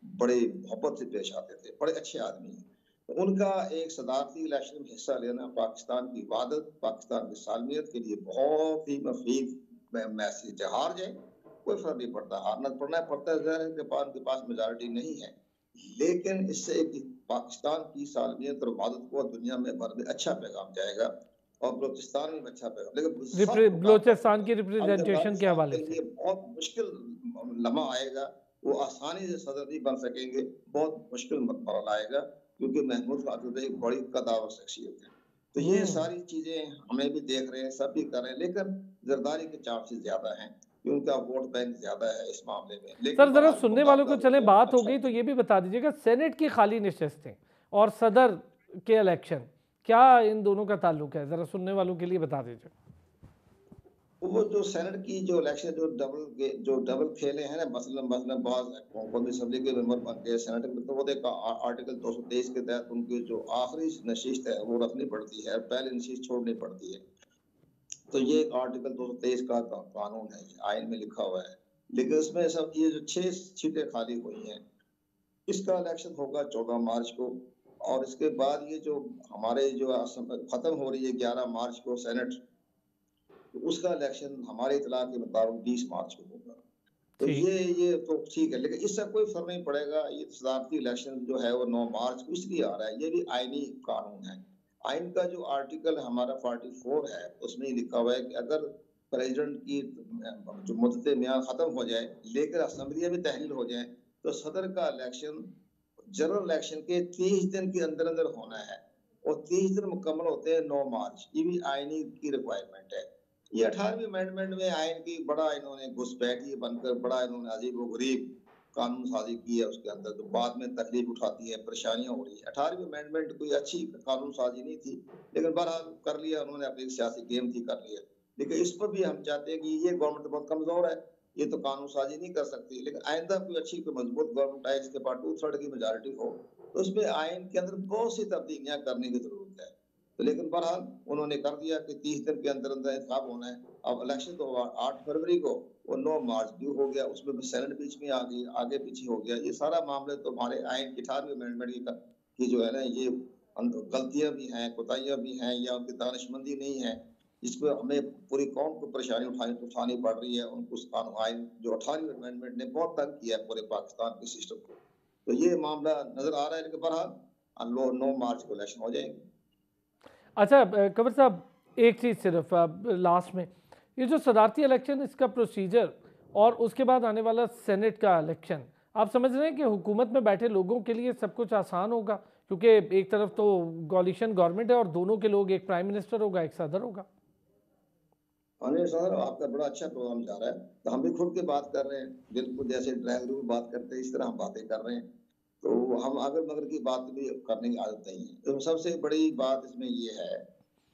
बड़े मोहब्बत से पेश आते थे, बड़े अच्छे आदमी हैं। उनका एक सदारती इलेक्शन में हिस्सा लेना पाकिस्तान की वादत, पाकिस्तान की सालमियत के लिए बहुत ही मफीद मैसेज। हार जाए कोई फर्क नहीं पड़ता, हारना पड़ना पड़ता है, ज़ाहिर है उनके पास मेजॉरिटी नहीं है, लेकिन इससे पाकिस्तान की सालमियत और वादत को दुनिया में भर में अच्छा पैगाम जाएगा और बलूचिस्तान में अच्छा पैगाम। लेकिन बलूचिस्तान की रिप्रेजेंटेशन के हवाले से बहुत मुश्किल लम्हा आएगा, वो आसानी से सदर नहीं बन सकेंगे, बहुत मुश्किल मरहला आएगा, क्योंकि महमूद कातिल एक बड़ी कदावर शख्सियत है। तो ये सारी चीजें हमें भी देख रहे हैं, सब भी कर रहे हैं, लेकिन जरदारी के चांसेस ज्यादा हैं, उनका वोट बैंक ज्यादा है इस मामले में। लेकिन सर जरा सुनने वालों को चले बात हो गई तो ये भी बता दीजिएगा, सेनेट की खाली नशिस्तें और सदर के इलेक्शन, क्या इन दोनों का ताल्लुक है, जरा सुनने वालों के लिए बता दीजिए। वो जो सेनेट की जो इलेक्शन जो डबल खेले हैं ना, मसलन बहुत कौमी असेंबली के मेंबर बन गए सेनेट में, तो वो देखा आर्टिकल 223 के तहत उनकी जो आखिरी नशिस्त है वो रखनी पड़ती है, पहली नशिस्त छोड़नी पड़ती है। तो ये एक आर्टिकल 223 का कानून है, आइन में लिखा हुआ है। लेकिन उसमें सब ये जो 6 सीटें खाली हुई हैं, इसका इलेक्शन होगा 14 मार्च को, और इसके बाद ये जो हमारे जो खत्म हो रही है 11 मार्च को सेनेट, तो उसका इलेक्शन हमारे इतला के मुताबिक 20 मार्च को होगा। तो ये तो ठीक है, लेकिन इससे कोई फर्क नहीं पड़ेगा। ये सदारती इलेक्शन जो है वो 9 मार्च को इसलिए आ रहा है, ये भी आईनी कानून है। आइन का जो आर्टिकल हमारा 44 है, उसमें लिखा हुआ है कि अगर प्रेसिडेंट की जो मुद्दत मियाद खत्म हो जाए लेकिन असेंबलियां भी तहलील हो जाए, तो सदर का इलेक्शन जनरल इलेक्शन के 30 दिन के अंदर अंदर होना है, और 30 दिन मुकम्मल होते हैं 9 मार्च। ये भी आईनी की रिक्वायरमेंट है। ये 18वीं अमेंडमेंट में आइन की बड़ा इन्होंने घुसपैठ ये बनकर बड़ा इन्होंने अजीब व गरीब कानून साजी की है, उसके अंदर तो बाद में तकलीफ उठाती है, परेशानियां हो रही है। 18वीं अमेंडमेंट कोई अच्छी कानून साजी नहीं थी, लेकिन बहरहाल कर लिया उन्होंने, अपनी सियासी गेम थी, कर लिया। लेकिन इस पर भी हम चाहते हैं कि ये गवर्नमेंट बहुत कमजोर है, ये तो कानून साजी नहीं कर सकती, लेकिन आइंदा कोई अच्छी कोई मजबूत गवर्नमेंट आए जिसके पास 2/3 की मेजॉरिटी हो, तो उसमें आइन के अंदर बहुत सी तब्दीलियां करने की जरूरत है। तो लेकिन बहरहाल उन्होंने कर दिया कि 30 दिन के अंदर अंदर इंतखाब होना है। अब इलेक्शन तो 8 फरवरी को, वो 9 मार्च ड्यू हो गया, उसमें सेनेट बीच में आ गई, आगे पीछे हो गया। ये सारा मामले तो हमारे आइन की 18वीं अमेंडमेंट की जो है ना, ये गलतियां भी हैं, कोताहियां भी हैं, या उनकी दानिशमंदी नहीं है, जिसमें हमें पूरी कौम को परेशानी उठानी पड़ रही है। उनको आइन जो 18वीं अमेंडमेंट ने बहुत तंग किया है पूरे पाकिस्तान के सिस्टम को। तो ये मामला नजर आ रहा है कि बहरहाल 9 मार्च को इलेक्शन हो जाएंगे। अच्छा कंवर साहब, एक चीज़ सिर्फ लास्ट में, ये जो सदारती इलेक्शन इसका प्रोसीजर और उसके बाद आने वाला सेनेट का इलेक्शन, आप समझ रहे हैं कि हुकूमत में बैठे लोगों के लिए सब कुछ आसान होगा? क्योंकि एक तरफ तो कोalition गवर्नमेंट है और दोनों के लोग, एक प्राइम मिनिस्टर होगा, एक सदर होगा। अनिल सर, आपका बड़ा अच्छा प्रोग्राम जा रहा है, तो हम भी खुद की बात कर रहे हैं, बिल्कुल जैसे ड्राइंग रूम बात करते हैं इस तरह हम बातें कर रहे हैं। तो हम अगर मगर की बात भी करने की आदत नहीं है। तो सबसे बड़ी बात इसमें ये है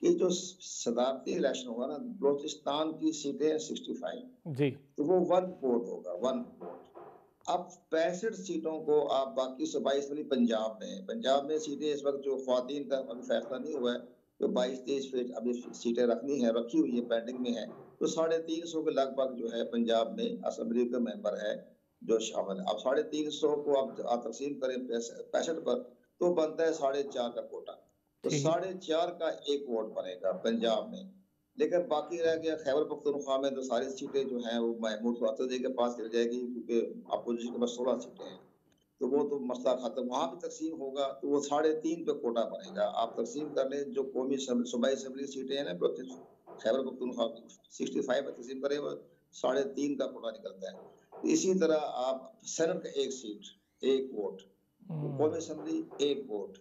कि जो सदारती इलेक्शन होगा ना, बलूचिस्तान की सीटें 65 जी, तो वो 1 वोट होगा, 1 वोट। अब 65 सीटों को आप बाकी 22 वाली पंजाब में सीटें इस वक्त जो ख्वातीन का अभी फैसला नहीं हुआ है, तो 22-23 फीट अभी सीटें रखी हुई है, पेंडिंग में है। तो 350 के लगभग जो है पंजाब में असेंबली का मेंबर है जो शामिल है। अब 350 को आप तकसीम करें 65 पर, तो बनता है 4.5 का कोटा। तो 4.5 का 1 वोट बनेगा पंजाब में। लेकिन बाकी रह गया खैबर पख्तूनख्वा में, तो सारी सीटें जो हैं वो महमूद ख्वाजा के पास चल जाएगी, क्योंकि अपोजिशन के पास 16 सीटें हैं। तो वो तो मसला खत्म, वहां भी तकसीम होगा, तो वो 3.5 पे कोटा बनेगा। आप तकसीम कर लें जो कौमी सूबाई असेंबली सीटें हैं ना खैबर पख्तूनख्वा की, 65 पे तकसीम करें, वो 3.5 का कोटा निकलता है। इसी तरह आप सेनेट का 1 सीट 1 वोट, कौमी असेंबली 1 वोट,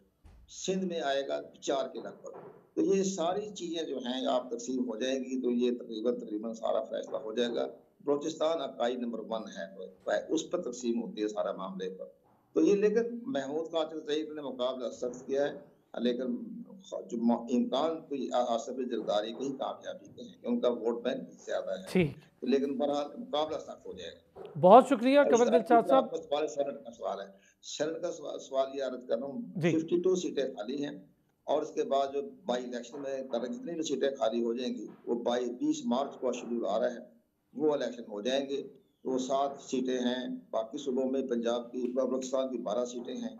सिंध में आएगा 4 के लगभग। तो ये सारी चीजें जो हैं आप तकसीम हो जाएगी, तो ये तकरीबन सारा फैसला हो जाएगा। बलूचिस्तान अकाई नंबर 1 है, उस पर तकसीम होती है सारा मामले पर। तो ये लेकिन महमूद कातिल सईद ने मुकाबला सख्त किया है, लेकिन जो इम्कान कोई आसफ जरदारी की कामयाबी के हैं, उनका वोट बैंक ज्यादा है। ठीक, तो लेकिन बहरहाल मुकाबला सख्त हो जाएगा। बहुत शुक्रिया कंवर दिलशाद साहब। सेनेट का सवाल है, सेनेट का सवाल ये अर्ज कर रहा हूँ, 52 सीटें खाली हैं, और इसके बाद जो बाई इलेक्शन में जितनी भी सीटें खाली हो जाएंगी, वो 20 मार्च को शेड्यूल आ रहा है, वो इलेक्शन हो जाएंगे। तो 7 सीटें हैं, बाकी सूबों में पंजाब की बलूचिस्तान की 12 सीटें हैं,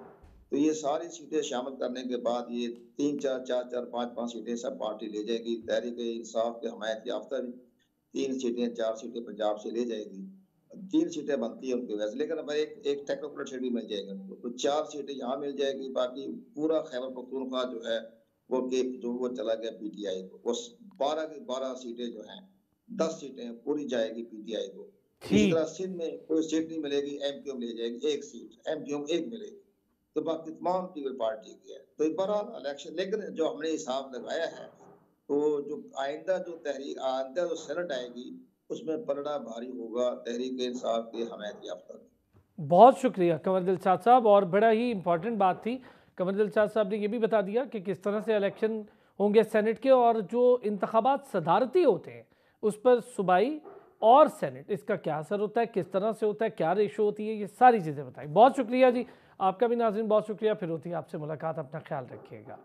तो ये सारी सीटें शामिल करने के बाद ये 3-4, 4-4, 5-5 सीटें सब पार्टी ले जाएगी। तहरीक-ए-इंसाफ के हमायत याफ्ता भी 3 सीटें, 4 सीटें पंजाब से ले जाएगी। 3 सीटें बनती हैं उनके वैसे, लेकिन अब एक टेक्नोक्रेट सीट भी मिल जाएगी उनको। तो 4 सीटें यहाँ मिल जाएगी, बाकी पूरा खैबर पख्तूनख्वा जो है वो चला गया पीटीआई को। वो 12 की 12 सीटें जो हैं, 10 सीटें पूरी जाएगी पीटीआई को। इसी तरह सिंध में कोई सीट नहीं मिलेगी, एमक्यूएम ले जाएगी 1 सीट, एमक्यूएम 1 मिलेगी। तो बाकी तमाम पीपल पार्टी की है। तो बहरहाल इलेक्शन, लेकिन जो हमने हिसाब लगाया है, तो जो आइंदा जो सेनेट आएगी उसमें पलड़ा भारी होगा तहरीक इंसाफ के हमायत याफ्ता। बहुत शुक्रिया कंवर दिलशाद साहब, और बड़ा ही इंपॉर्टेंट बात थी। कंवर दिलशाद साहब ने ये भी बता दिया कि किस तरह से इलेक्शन होंगे सेनेट के, और जो इंतखाबात सदारती होते हैं उस पर सूबाई और सेनेट, इसका क्या असर होता है, किस तरह से होता है, क्या रेशो होती है, ये सारी चीज़ें बताई। बहुत शुक्रिया जी आपका भी नाज़रीन, बहुत शुक्रिया। फिर होती है आपसे मुलाकात, अपना ख्याल रखिएगा।